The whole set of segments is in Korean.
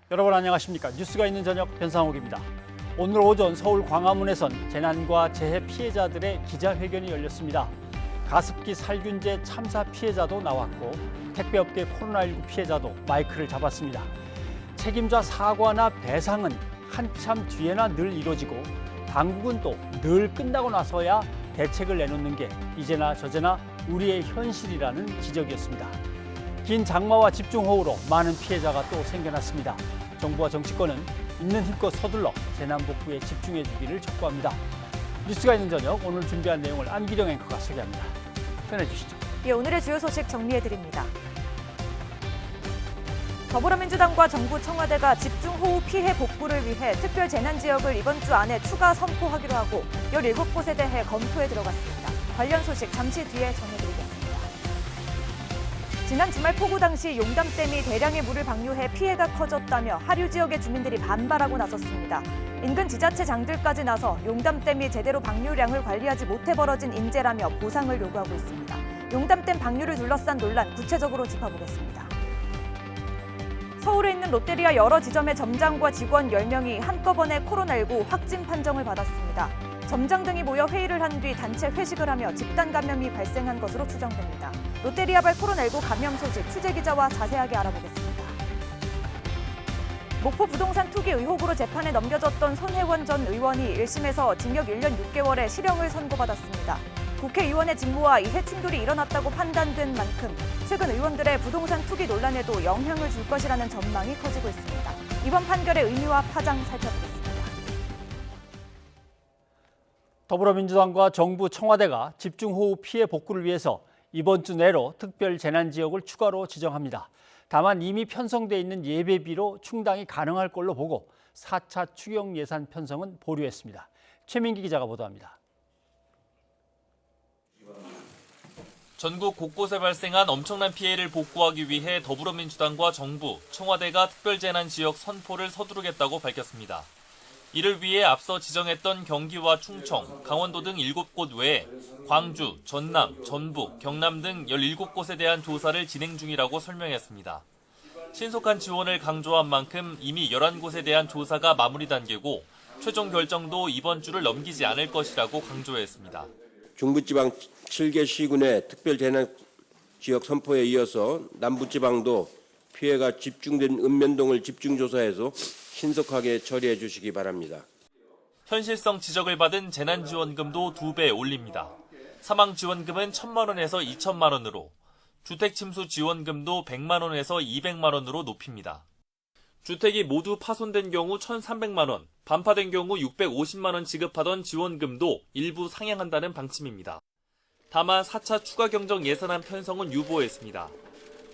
여러분 안녕하십니까? 뉴스가 있는 저녁 변상욱입니다. 오늘 오전 서울 광화문에선 재난과 재해 피해자들의 기자회견이 열렸습니다. 가습기 살균제 참사 피해자도 나왔고 택배업계 코로나19 피해자도 마이크를 잡았습니다. 책임자 사과나 배상은 한참 뒤에나 늘 이루어지고 당국은 또 늘 끝나고 나서야 대책을 내놓는 게 이제나 저제나 우리의 현실이라는 지적이었습니다. 긴 장마와 집중호우로 많은 피해자가 또 생겨났습니다. 정부와 정치권은 있는 힘껏 서둘러 재난 복구에 집중해 주기를 촉구합니다. 뉴스가 있는 저녁 오늘 준비한 내용을 안기령 앵커가 소개합니다. 전해주시죠. 예, 오늘의 주요 소식 정리해드립니다. 더불어민주당과 정부 청와대가 집중호우 피해 복구를 위해 특별 재난지역을 이번 주 안에 추가 선포하기로 하고 17곳에 대해 검토에 들어갔습니다. 관련 소식 잠시 뒤에 전해드리겠습니다. 지난 주말 폭우 당시 용담댐이 대량의 물을 방류해 피해가 커졌다며 하류 지역의 주민들이 반발하고 나섰습니다. 인근 지자체장들까지 나서 용담댐이 제대로 방류량을 관리하지 못해 벌어진 인재라며 보상을 요구하고 있습니다. 용담댐 방류를 둘러싼 논란 구체적으로 짚어보겠습니다. 서울에 있는 롯데리아 여러 지점의 점장과 직원 10명이 한꺼번에 코로나19 확진 판정을 받았습니다. 점장 등이 모여 회의를 한 뒤 단체 회식을 하며 집단 감염이 발생한 것으로 추정됩니다. 롯데리아발 코로나19 감염 소식 취재기자와 자세하게 알아보겠습니다. 목포 부동산 투기 의혹으로 재판에 넘겨졌던 손혜원 전 의원이 1심에서 징역 1년 6개월의 실형을 선고받았습니다. 국회의원의 직무와 이해 충돌이 일어났다고 판단된 만큼 최근 의원들의 부동산 투기 논란에도 영향을 줄 것이라는 전망이 커지고 있습니다. 이번 판결의 의미와 파장 살펴보겠습니다. 더불어민주당과 정부 청와대가 집중호우 피해 복구를 위해서 이번 주 내로 특별 재난지역을 추가로 지정합니다. 다만 이미 편성돼 있는 예배비로 충당이 가능할 걸로 보고 4차 추경 예산 편성은 보류했습니다. 최민기 기자가 보도합니다. 전국 곳곳에 발생한 엄청난 피해를 복구하기 위해 더불어민주당과 정부, 청와대가 특별재난지역 선포를 서두르겠다고 밝혔습니다. 이를 위해 앞서 지정했던 경기와 충청, 강원도 등 7곳 외에 광주, 전남, 전북, 경남 등 17곳에 대한 조사를 진행 중이라고 설명했습니다. 신속한 지원을 강조한 만큼 이미 11곳에 대한 조사가 마무리 단계고 최종 결정도 이번 주를 넘기지 않을 것이라고 강조했습니다. 중부지방 7개 시군의 특별재난지역 선포에 이어서 남부지방도 피해가 집중된 읍면동을 집중조사해서 신속하게 처리해 주시기 바랍니다. 현실성 지적을 받은 재난지원금도 2배 올립니다. 사망지원금은 1,000만 원에서 2,000만 원으로, 주택침수지원금도 100만 원에서 200만 원으로 높입니다. 주택이 모두 파손된 경우 1,300만 원, 반파된 경우 650만 원 지급하던 지원금도 일부 상향한다는 방침입니다. 다만 4차 추가 경정 예산안 편성은 유보했습니다.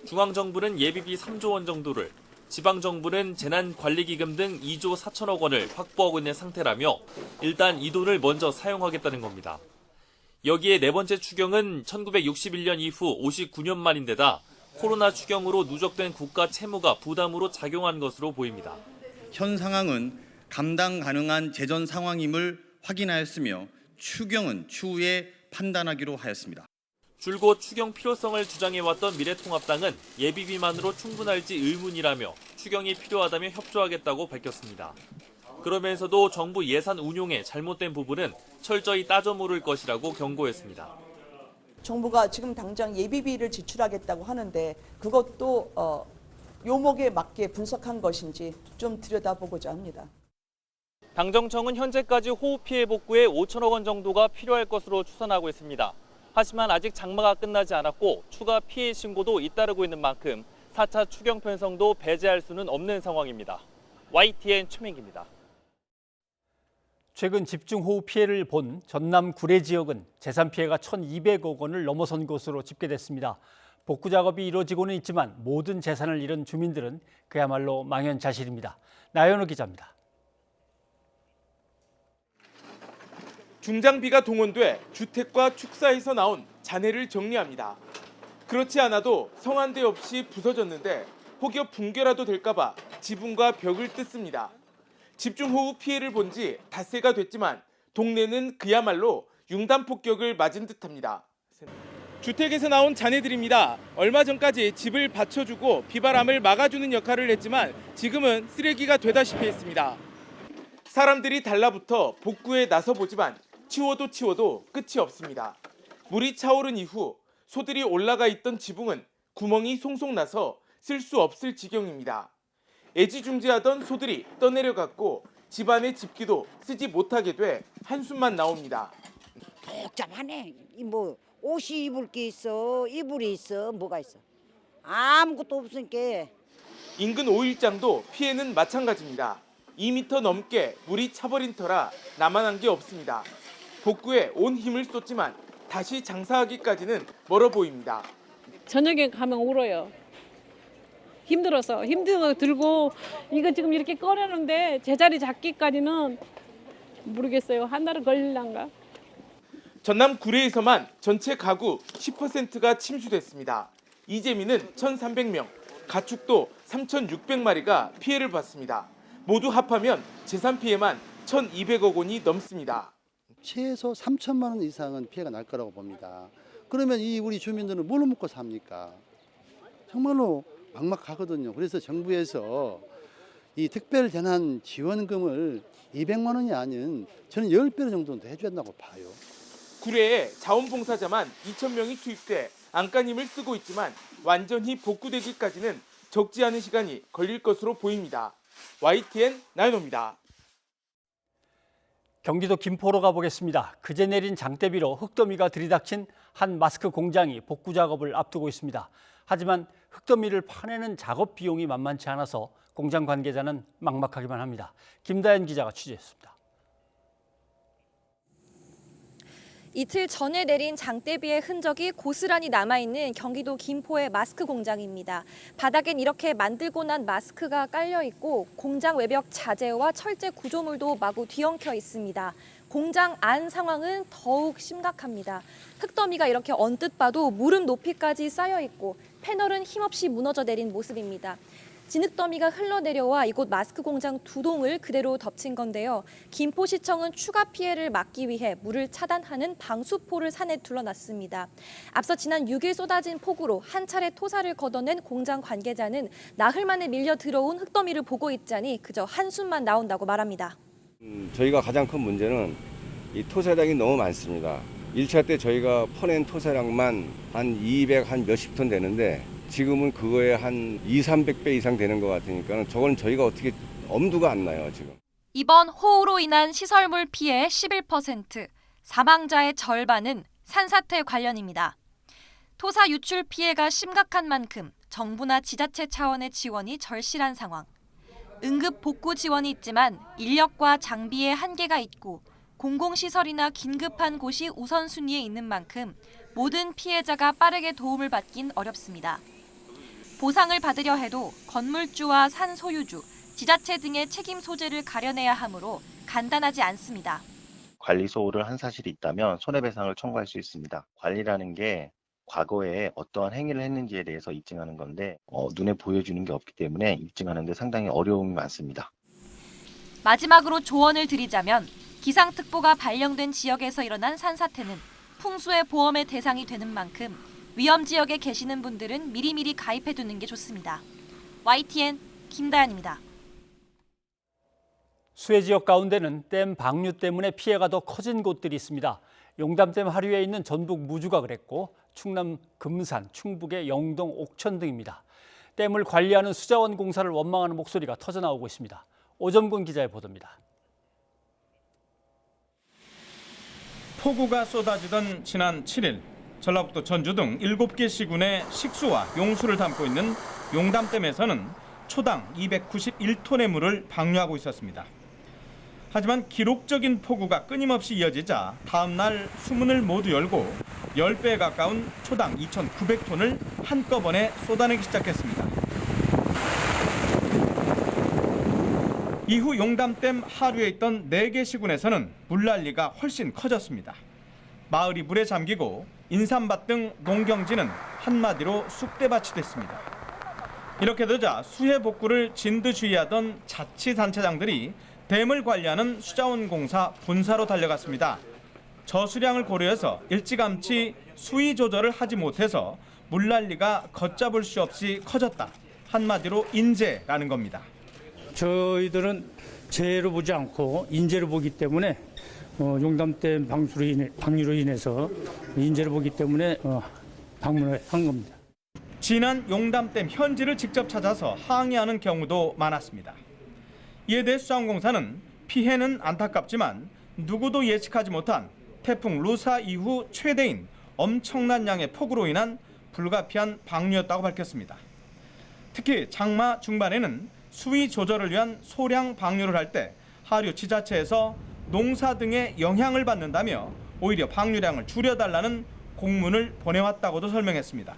중앙정부는 예비비 3조 원 정도를, 지방정부는 재난관리기금 등 2조 4천억 원을 확보하고 있는 상태라며 일단 이 돈을 먼저 사용하겠다는 겁니다. 여기에 네 번째 추경은 1961년 이후 59년 만인데다 코로나 추경으로 누적된 국가 채무가 부담으로 작용한 것으로 보입니다. 현 상황은 감당 가능한 재정 상황임을 확인하였으며 추경은 추후에 판단하기로 하였습니다. 줄곧 추경 필요성을 주장해왔던 미래통합당은 예비비만으로 충분할지 의문이라며 추경이 필요하다며 협조하겠다고 밝혔습니다. 그러면서도 정부 예산 운용에 잘못된 부분은 철저히 따져 물을 것이라고 경고했습니다. 정부가 지금 당장 예비비를 지출하겠다고 하는데 그것도 요목에 맞게 분석한 것인지 좀 들여다보고자 합니다. 당정청은 현재까지 호우 피해 복구에 5천억 원 정도가 필요할 것으로 추산하고 있습니다. 하지만 아직 장마가 끝나지 않았고 추가 피해 신고도 잇따르고 있는 만큼 4차 추경 편성도 배제할 수는 없는 상황입니다. YTN 최민기입니다. 최근 집중호우 피해를 본 전남 구례 지역은 재산 피해가 1,200억 원을 넘어선 것으로 집계됐습니다. 복구 작업이 이루어지고는 있지만 모든 재산을 잃은 주민들은 그야말로 망연자실입니다. 나연우 기자입니다. 중장비가 동원돼 주택과 축사에서 나온 잔해를 정리합니다. 그렇지 않아도 성한대 없이 부서졌는데 혹여 붕괴라도 될까봐 지붕과 벽을 뜯습니다. 집중호우 피해를 본 지 닷새가 됐지만 동네는 그야말로 융단 폭격을 맞은 듯합니다. 주택에서 나온 잔해들입니다. 얼마 전까지 집을 받쳐주고 비바람을 막아주는 역할을 했지만 지금은 쓰레기가 되다시피 했습니다. 사람들이 달라붙어 복구에 나서보지만 치워도 끝이 없습니다. 물이 차오른 이후 소들이 올라가 있던 지붕은 구멍이 송송 나서 쓸 수 없을 지경입니다. 애지중지하던 소들이 떠내려갔고 집안의 집기도 쓰지 못하게 돼 한숨만 나옵니다. 복잡하네. 뭐 옷이 입을 게 있어, 이불이 있어, 뭐가 있어. 아무것도 없으니까. 인근 오일장도 피해는 마찬가지입니다. 2m 넘게 물이 차버린 터라 남아난 게 없습니다. 복구에 온 힘을 쏟지만 다시 장사하기까지는 멀어 보입니다. 저녁에 가면 울어요. 힘들어서 들고 이거 지금 이렇게 꺼내는데 제자리 잡기까지는 모르겠어요. 한 달은 걸릴란가. 전남 구례에서만 전체 가구 10%가 침수됐습니다. 이재민은 1,300명, 가축도 3,600마리가 피해를 봤습니다. 모두 합하면 재산 피해만 1,200억 원이 넘습니다. 최소 3천만 원 이상은 피해가 날 거라고 봅니다. 그러면 이 우리 주민들은 뭘 먹고 삽니까? 정말로 막막하거든요. 그래서 정부에서 이 특별재난 지원금을 200만 원이 아닌 저는 10배 정도 더 해줘야 한다고 봐요. 구례에 자원봉사자만 2,000명이 투입돼 안간힘을 쓰고 있지만 완전히 복구되기까지는 적지 않은 시간이 걸릴 것으로 보입니다. YTN 나연호입니다. 경기도 김포로 가보겠습니다. 그제 내린 장대비로 흙더미가 들이닥친 한 마스크 공장이 복구 작업을 앞두고 있습니다. 하지만 흙더미를 파내는 작업 비용이 만만치 않아서 공장 관계자는 막막하기만 합니다. 김다연 기자가 취재했습니다. 이틀 전에 내린 장대비의 흔적이 고스란히 남아있는 경기도 김포의 마스크 공장입니다. 바닥엔 이렇게 만들고 난 마스크가 깔려있고 공장 외벽 자재와 철제 구조물도 마구 뒤엉켜 있습니다. 공장 안 상황은 더욱 심각합니다. 흙더미가 이렇게 언뜻 봐도 무릎 높이까지 쌓여있고 패널은 힘없이 무너져 내린 모습입니다. 진흙더미가 흘러내려와 이곳 마스크 공장 2동을 그대로 덮친 건데요. 김포시청은 추가 피해를 막기 위해 물을 차단하는 방수포를 산에 둘러놨습니다. 앞서 지난 6일 쏟아진 폭우로 한 차례 토사를 걷어낸 공장 관계자는 나흘 만에 밀려 들어온 흙더미를 보고 있자니 그저 한숨만 나온다고 말합니다. 저희가 가장 큰 문제는 이 토사량이 너무 많습니다. 1차 때 저희가 퍼낸 토사량만 한 200, 한 몇십 톤 되는데 지금은 그거에 한 200~300배 이상 되는 것 같으니까 저건 저희가 어떻게 엄두가 안 나요, 지금. 이번 호우로 인한 시설물 피해 11%, 사망자의 절반은 산사태 관련입니다. 토사 유출 피해가 심각한 만큼 정부나 지자체 차원의 지원이 절실한 상황. 응급 복구 지원이 있지만 인력과 장비에 한계가 있고 공공시설이나 긴급한 곳이 우선순위에 있는 만큼 모든 피해자가 빠르게 도움을 받긴 어렵습니다. 보상을 받으려 해도 건물주와 산 소유주, 지자체 등의 책임 소재를 가려내야 하므로 간단하지 않습니다. 관리 소홀을 한 사실이 있다면 손해배상을 청구할 수 있습니다. 관리라는 게 과거에 어떠한 행위를 했는지에 대해서 입증하는 건데 눈에 보여주는 게 없기 때문에 입증하는 데 상당히 어려움이 많습니다. 마지막으로 조언을 드리자면 기상특보가 발령된 지역에서 일어난 산사태는 풍수의 보험의 대상이 되는 만큼 위험 지역에 계시는 분들은 미리미리 가입해두는 게 좋습니다. YTN 김다연입니다. 수해 지역 가운데는 댐 방류 때문에 피해가 더 커진 곳들이 있습니다. 용담댐 하류에 있는 전북 무주가 그랬고 충남 금산, 충북의 영동, 옥천 등입니다. 댐을 관리하는 수자원 공사를 원망하는 목소리가 터져나오고 있습니다. 오점근 기자의 보도입니다. 폭우가 쏟아지던 지난 7일 전라북도 전주 등 7개 시군의 식수와 용수를 담고 있는 용담댐에서는 초당 291톤의 물을 방류하고 있었습니다. 하지만 기록적인 폭우가 끊임없이 이어지자 다음 날 수문을 모두 열고 10배에 가까운 초당 2,900톤을 한꺼번에 쏟아내기 시작했습니다. 이후 용담댐 하류에 있던 4개 시군에서는 물난리가 훨씬 커졌습니다. 마을이 물에 잠기고 인삼밭 등 농경지는 한마디로 쑥대밭이 됐습니다. 이렇게 되자 수해 복구를 진두지휘하던 자치단체장들이 댐을 관리하는 수자원공사 본사로 달려갔습니다. 저수량을 고려해서 일찌감치 수위 조절을 하지 못해서 물난리가 걷잡을 수 없이 커졌다. 한마디로 인재라는 겁니다. 저희들은 재해로 보지 않고 인재로 보기 때문에 용담댐 방류로 인해서 인재로 보기 때문에 방문을 한 겁니다. 지난 용담댐 현지를 직접 찾아서 항의하는 경우도 많았습니다. 이에 대해 수자원공사는 피해는 안타깝지만 누구도 예측하지 못한 태풍 루사 이후 최대인 엄청난 양의 폭우로 인한 불가피한 방류였다고 밝혔습니다. 특히 장마 중반에는 수위 조절을 위한 소량 방류를 할 때 하류 지자체에서 농사 등의 영향을 받는다며 오히려 방류량을 줄여달라는 공문을 보내왔다고도 설명했습니다.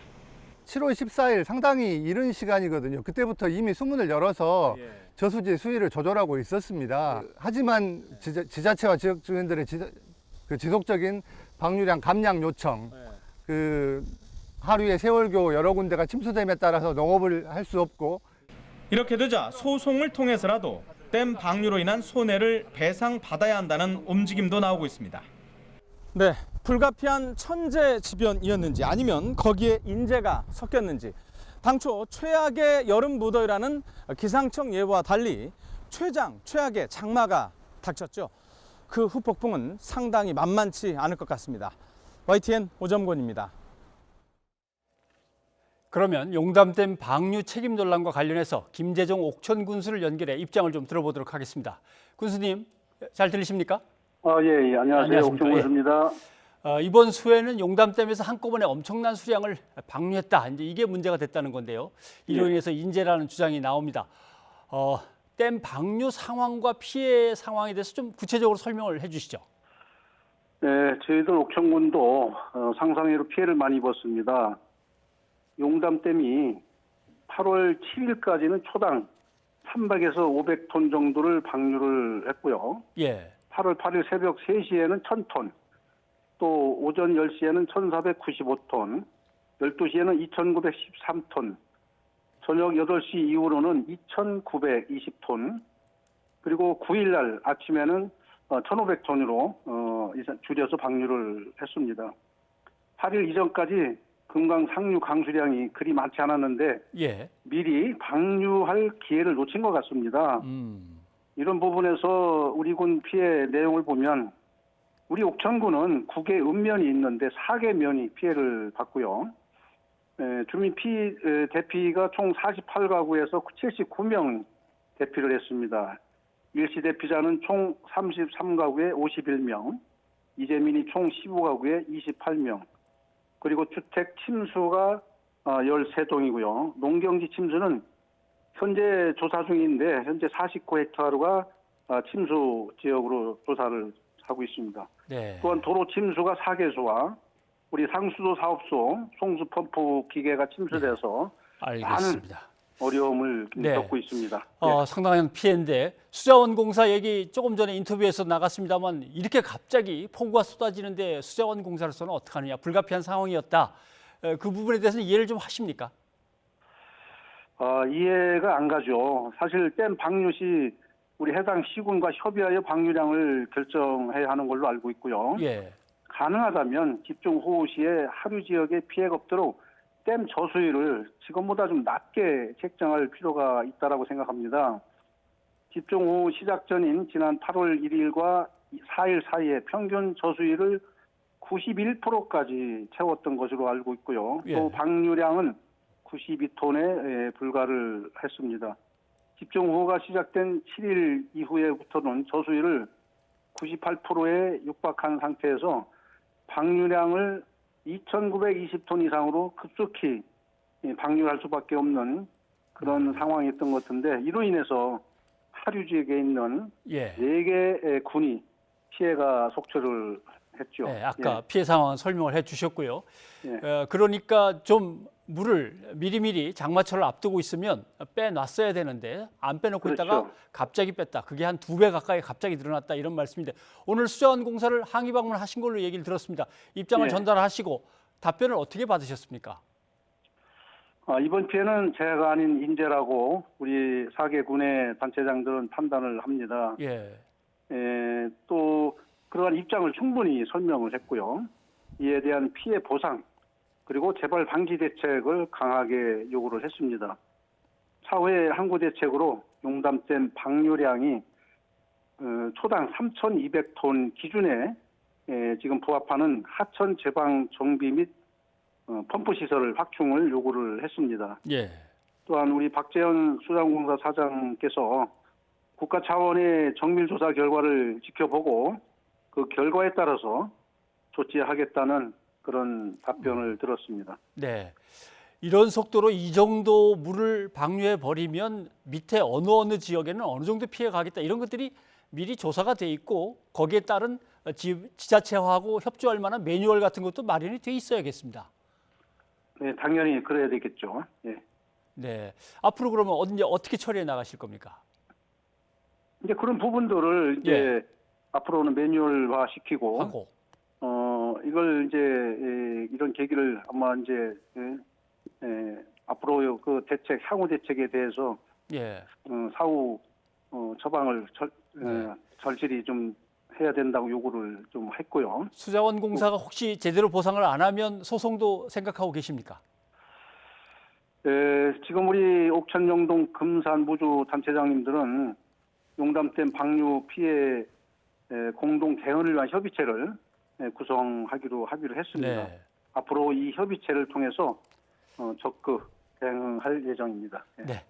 7월 14일 상당히 이른 시간이거든요. 그때부터 이미 수문을 열어서 저수지 수위를 조절하고 있었습니다. 하지만 지자체와 지역 주민들의 지속적인 방류량 감량 요청, 하루에 세월교 여러 군데가 침수됨에 따라서 농업을 할 수 없고, 이렇게 되자 소송을 통해서라도 댐 방류로 인한 손해를 배상받아야 한다는 움직임도 나오고 있습니다. 네, 불가피한 천재지변이었는지 아니면 거기에 인재가 섞였는지 당초 최악의 여름 무더위라는 기상청 예보와 달리 최악의 장마가 닥쳤죠. 그 후폭풍은 상당히 만만치 않을 것 같습니다. YTN 오점권입니다. 그러면 용담댐 방류 책임 논란과 관련해서 김재정 옥천 군수를 연결해 입장을 좀 들어보도록 하겠습니다. 군수님, 잘 들리십니까? 예, 안녕하세요. 옥천 군수입니다. 이번 수해는 용담댐에서 한꺼번에 엄청난 수량을 방류했다. 이제 이게 문제가 됐다는 건데요. 이로 인해서 인재라는 주장이 나옵니다. 댐 방류 상황과 피해 상황에 대해서 좀 구체적으로 설명을 해주시죠. 네, 저희들 옥천군도 상상외로 피해를 많이 입었습니다. 용담댐이 8월 7일까지는 초당 300에서 500톤 정도를 방류를 했고요. 8월 8일 새벽 3시에는 1000톤, 또 오전 10시에는 1495톤, 12시에는 2913톤, 저녁 8시 이후로는 2920톤, 그리고 9일날 아침에는 1500톤으로 줄여서 방류를 했습니다. 8일 이전까지 금강 상류 강수량이 그리 많지 않았는데 미리 방류할 기회를 놓친 것 같습니다. 이런 부분에서 우리 군 피해 내용을 보면 우리 옥천군은 9개 읍면이 있는데 4개 면이 피해를 받고요. 주민 대피가 총 48가구에서 79명 대피를 했습니다. 일시 대피자는 총 33가구에 51명, 이재민이 총 15가구에 28명, 그리고 주택 침수가 13동이고요. 농경지 침수는 현재 조사 중인데 현재 49헥타르가 침수 지역으로 조사를 하고 있습니다. 또한 도로 침수가 4개소와 우리 상수도 사업소 송수 펌프 기계가 침수돼서 알겠습니다. 많은 어려움을 겪고 있습니다. 상당한 피해인데 수자원공사 얘기 조금 전에 인터뷰에서 나갔습니다만 이렇게 갑자기 폭우가 쏟아지는데 수자원공사로서는 어떻게 하느냐, 불가피한 상황이었다. 그 부분에 대해서는 이해를 좀 하십니까? 이해가 안 가죠. 사실 댐 방류 시 우리 해당 시군과 협의하여 방류량을 결정해야 하는 걸로 알고 있고요. 가능하다면 집중호우 시에 하류 지역에 피해가 없도록 댐 저수위를 지금보다 좀 낮게 책정할 필요가 있다고 생각합니다. 집중호우 시작 전인 지난 8월 1일과 4일 사이에 평균 저수위를 91%까지 채웠던 것으로 알고 있고요. 또 방류량은 92톤에 불과를 했습니다. 집중호우가 시작된 7일 이후에부터는 저수위를 98%에 육박한 상태에서 방류량을 2,920톤 이상으로 급속히 방류할 수밖에 없는 그런 상황이었던 것 같은데, 이로 인해서 하류 지역에 있는 4개 군이 피해가 속출을 했죠. 아까 피해 상황 설명을 해주셨고요. 그러니까 좀 물을 미리미리 장마철을 앞두고 있으면 빼놨어야 되는데 안 빼놓고 있다가 갑자기 뺐다. 그게 한 2배 가까이 갑자기 늘어났다, 이런 말씀인데 오늘 수자원공사를 항의 방문하신 걸로 얘기를 들었습니다. 입장을 전달하시고 답변을 어떻게 받으셨습니까? 이번 피해는 제가 아닌 인재라고 우리 4개 군의 단체장들은 판단을 합니다. 또 그러한 입장을 충분히 설명을 했고요. 이에 대한 피해 보상 그리고 재발 방지 대책을 강하게 요구를 했습니다. 차후에 항구 대책으로 용담댐 방류량이 초당 3,200톤 기준에 지금 부합하는 하천 제방 정비 및 펌프 시설을 확충을 요구를 했습니다. 예. 또한 우리 박재현 수자원공사 사장께서 국가 차원의 정밀 조사 결과를 지켜보고 그 결과에 따라서 조치하겠다는 그런 답변을 들었습니다. 네. 이런 속도로 이 정도 물을 방류해 버리면 밑에 어느 지역에는 어느 정도 피해가 가겠다. 이런 것들이 미리 조사가 돼 있고 거기에 따른 지자체하고 협조할 만한 매뉴얼 같은 것도 마련이 돼 있어야겠습니다. 네, 당연히 그래야 되겠죠. 예. 네. 앞으로 그러면 어떻게 처리해 나가실 겁니까? 이제 그런 부분들을 이제 앞으로는 매뉴얼화 시키고 하고. 이걸 이제 이런 계기를 아마 이제 앞으로 그 대책 향후 대책에 대해서 사후 처방을 절실히 좀 해야 된다고 요구를 좀 했고요. 수자원공사가 혹시 제대로 보상을 안 하면 소송도 생각하고 계십니까? 지금 우리 옥천영동 금산무주 단체장님들은 용담댐 방류 피해 공동 대응을 위한 협의체를 구성하기로 합의를 했습니다. 네. 앞으로 이 협의체를 통해서 적극 대응할 예정입니다. 네.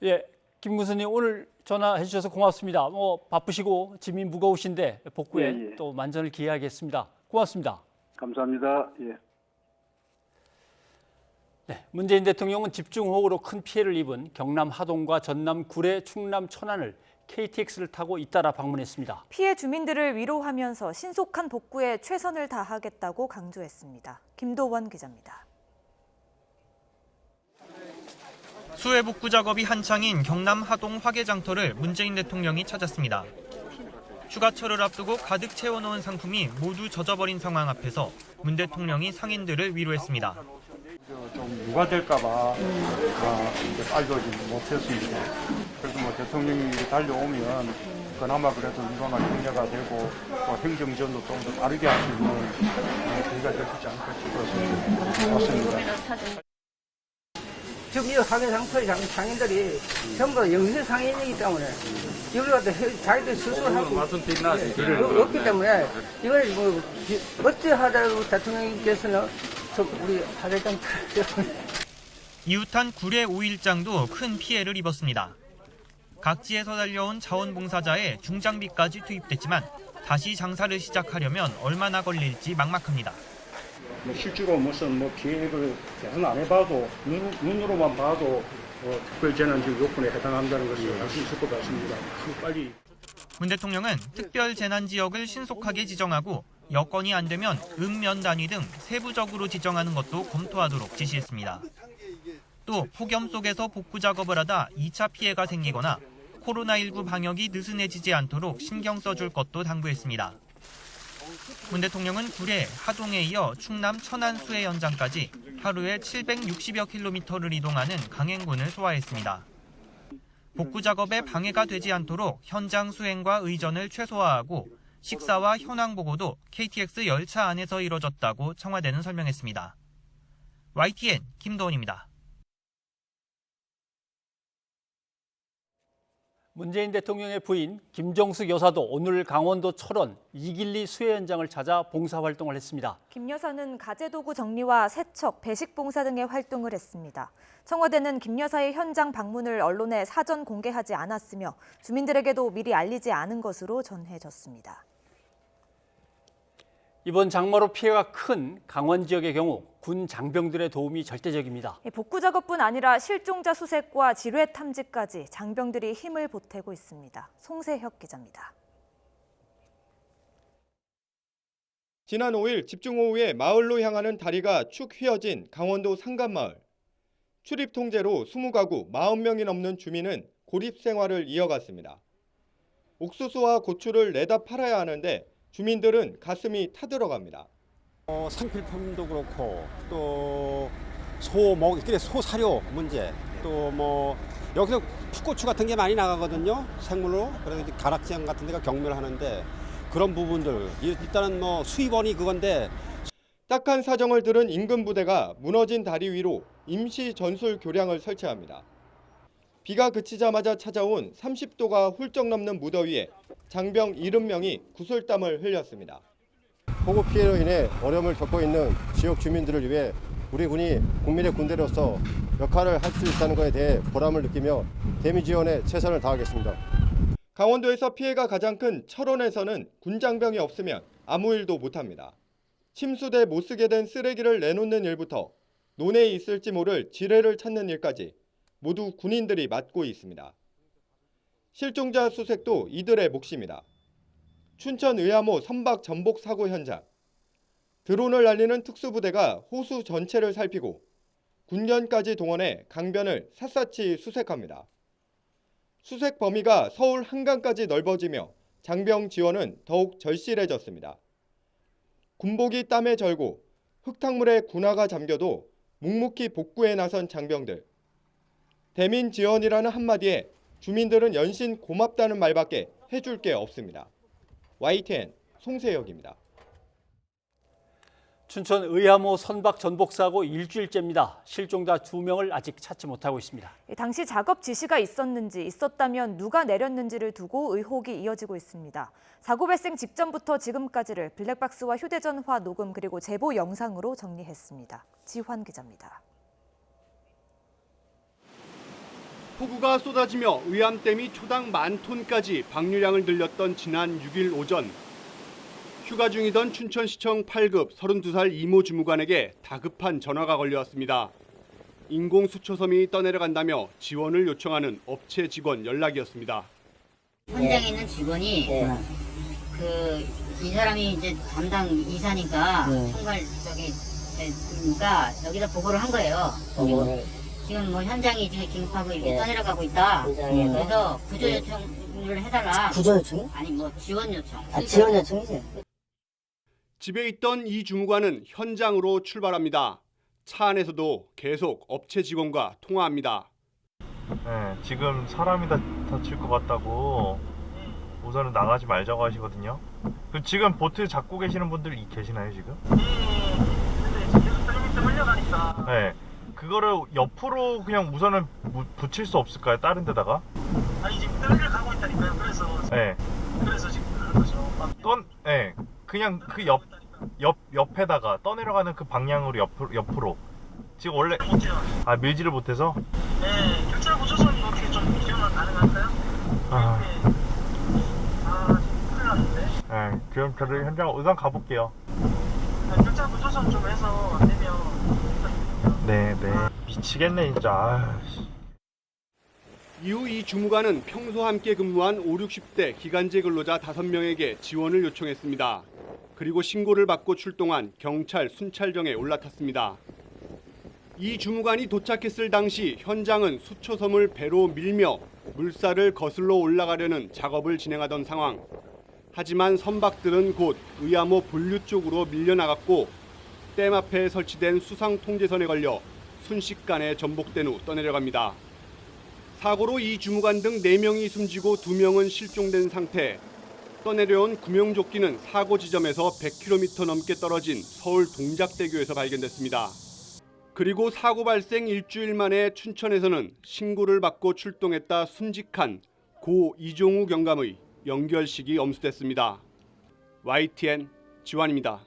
예, 김 군수님 오늘 전화해 주셔서 고맙습니다. 바쁘시고 짐이 무거우신데 복구에 또 만전을 기해야겠습니다. 고맙습니다. 감사합니다. 예. 네, 문재인 대통령은 집중호우로 큰 피해를 입은 경남 하동과 전남 구례, 충남 천안을 KTX를 타고 잇따라 방문했습니다. 피해 주민들을 위로하면서 신속한 복구에 최선을 다하겠다고 강조했습니다. 김도원 기자입니다. 수해 복구 작업이 한창인 경남 하동 화개장터를 문재인 대통령이 찾았습니다. 휴가철을 앞두고 가득 채워놓은 상품이 모두 젖어버린 상황 앞에서 문 대통령이 상인들을 위로했습니다. 좀 누가 될까봐 알려지지 못했습니다. 그래서 대통령이 달려오면 그나마 그래도 이거가 정리가 되고 또 행정전도 좀 더 빠르게 할 수 있는 계기가 되지 않을까 싶어서 왔습니다. 지금 이 화개장터의 상인들이 전부 다 영세 상인이기 때문에 이걸 갖다 자기들 스스로 하고 없기 때문에 이걸 어찌하더라도 대통령께서는 우리 화개장터 이웃한 구례 5일장도 큰 피해를 입었습니다. 각지에서 달려온 자원봉사자의 중장비까지 투입됐지만 다시 장사를 시작하려면 얼마나 걸릴지 막막합니다. 실제로 무슨 계획을 계산 안 해봐도 눈으로만 봐도 특별재난지역 요건에 해당한다는 것을 알 수 있을 것 같습니다. 빨리. 문 대통령은 특별재난지역을 신속하게 지정하고 여건이 안 되면 읍면 단위 등 세부적으로 지정하는 것도 검토하도록 지시했습니다. 또 폭염 속에서 복구 작업을 하다 2차 피해가 생기거나 코로나19 방역이 느슨해지지 않도록 신경 써줄 것도 당부했습니다. 문 대통령은 구례, 하동에 이어 충남 천안 수해 현장까지 하루에 760여 킬로미터를 이동하는 강행군을 소화했습니다. 복구 작업에 방해가 되지 않도록 현장 수행과 의전을 최소화하고 식사와 현황 보고도 KTX 열차 안에서 이뤄졌다고 청와대는 설명했습니다. YTN 김도원입니다. 문재인 대통령의 부인 김정숙 여사도 오늘 강원도 철원 이길리 수해 현장을 찾아 봉사활동을 했습니다. 김 여사는 가재도구 정리와 세척, 배식 봉사 등의 활동을 했습니다. 청와대는 김 여사의 현장 방문을 언론에 사전 공개하지 않았으며 주민들에게도 미리 알리지 않은 것으로 전해졌습니다. 이번 장마로 피해가 큰 강원 지역의 경우 군 장병들의 도움이 절대적입니다. 복구 작업뿐 아니라 실종자 수색과 지뢰 탐지까지 장병들이 힘을 보태고 있습니다. 송세혁 기자입니다. 지난 5일 집중호우에 마을로 향하는 다리가 축 휘어진 강원도 상간마을. 출입 통제로 20가구 40명이 넘는 주민은 고립 생활을 이어갔습니다. 옥수수와 고추를 내다 팔아야 하는데 주민들은 가슴이 타들어갑니다. 상필품도 그렇고 또 소 사료 문제 또 여기서 풋고추 같은 게 많이 나가거든요. 생물로. 그래서 가락시장 같은 데가 경매를 하는데 그런 부분들 일단은 뭐 수입원이 그건데 딱한 사정을 들은 임금 부대가 무너진 다리 위로 임시 전술 교량을 설치합니다. 비가 그치자마자 찾아온 30도가 훌쩍 넘는 무더위에 장병 70명이 구슬땀을 흘렸습니다. 폭우 피해로 인해 어려움을 겪고 있는 지역 주민들을 위해 우리 군이 국민의 군대로서 역할을 할 수 있다는 것에 대해 보람을 느끼며 대미 지원에 최선을 다하겠습니다. 강원도에서 피해가 가장 큰 철원에서는 군장병이 없으면 아무 일도 못합니다. 침수돼 못 쓰게 된 쓰레기를 내놓는 일부터 논에 있을지 모를 지뢰를 찾는 일까지 모두 군인들이 맡고 있습니다. 실종자 수색도 이들의 몫입니다. 춘천 의암호 선박 전복 사고 현장. 드론을 날리는 특수부대가 호수 전체를 살피고 군견까지 동원해 강변을 샅샅이 수색합니다. 수색 범위가 서울 한강까지 넓어지며 장병 지원은 더욱 절실해졌습니다. 군복이 땀에 절고 흙탕물에 군화가 잠겨도 묵묵히 복구에 나선 장병들. 대민 지원이라는 한마디에 주민들은 연신 고맙다는 말밖에 해줄 게 없습니다. YTN 송세혁입니다. 춘천 의암호 선박 전복 사고 일주일째입니다. 실종자 2명을 아직 찾지 못하고 있습니다. 당시 작업 지시가 있었다면 누가 내렸는지를 두고 의혹이 이어지고 있습니다. 사고 발생 직전부터 지금까지를 블랙박스와 휴대전화 녹음 그리고 제보 영상으로 정리했습니다. 지환 기자입니다. 폭우가 쏟아지며 의암댐이 초당 10,000톤까지 방류량을 늘렸던 지난 6일 오전. 휴가 중이던 춘천시청 8급 32살 이모 주무관에게 다급한 전화가 걸려왔습니다. 인공수초섬이 떠내려간다며 지원을 요청하는 업체 직원 연락이었습니다. 현장에 있는 직원이 이 사람이 이제 담당 이사니까 총괄이니까 여기다 보고를 한 거예요. 지금 뭐 현장이 지금 긴급하고 이렇게 떠내려가고 있다. 그래서 구조 요청을 해달라. 구조 요청? 아니 뭐 지원 요청. 지원 요청이지. 집에 있던 이 주무관은 현장으로 출발합니다. 차 안에서도 계속 업체 직원과 통화합니다. 네, 지금 사람이 다칠 것 같다고 우선은 나가지 말자고 하시거든요. 지금 보트 잡고 계시는 분들 계시나요 지금? 근데 지금 계속 흘려가니까. 네, 그거를 옆으로 그냥 우선은 붙일 수 없을까요? 다른 데다가? 아니 지금 흘려가고 있다니까요. 그래서 지금 그런 거죠. 네, 그냥 그 옆에다가 떠내려가는 그 방향으로 옆으로. 지금 원래 밀지를 못해서? 네, 경찰 구조선이 어떻게 좀 지원은 가능할까요? 지금 큰일 났는데. 네, 그럼 저를 현장 우선 가볼게요. 경찰 구조선 좀 해서 안 되면. 네, 미치겠네 진짜. 이후 이 주무관은 평소 함께 근무한 5, 60대 기간제 근로자 5명에게 지원을 요청했습니다. 그리고 신고를 받고 출동한 경찰 순찰정에 올라탔습니다. 이 주무관이 도착했을 당시 현장은 수초섬을 배로 밀며 물살을 거슬러 올라가려는 작업을 진행하던 상황. 하지만 선박들은 곧 의암호 본류 쪽으로 밀려나갔고 댐 앞에 설치된 수상 통제선에 걸려 순식간에 전복된 후 떠내려갑니다. 사고로 이 주무관 등 4명이 숨지고 2명은 실종된 상태. 떠내려온 구명조끼는 사고 지점에서 100km 넘게 떨어진 서울 동작대교에서 발견됐습니다. 그리고 사고 발생 일주일 만에 춘천에서는 신고를 받고 출동했다 순직한 고 이종우 경감의 연결식이 엄수됐습니다. YTN 지환입니다.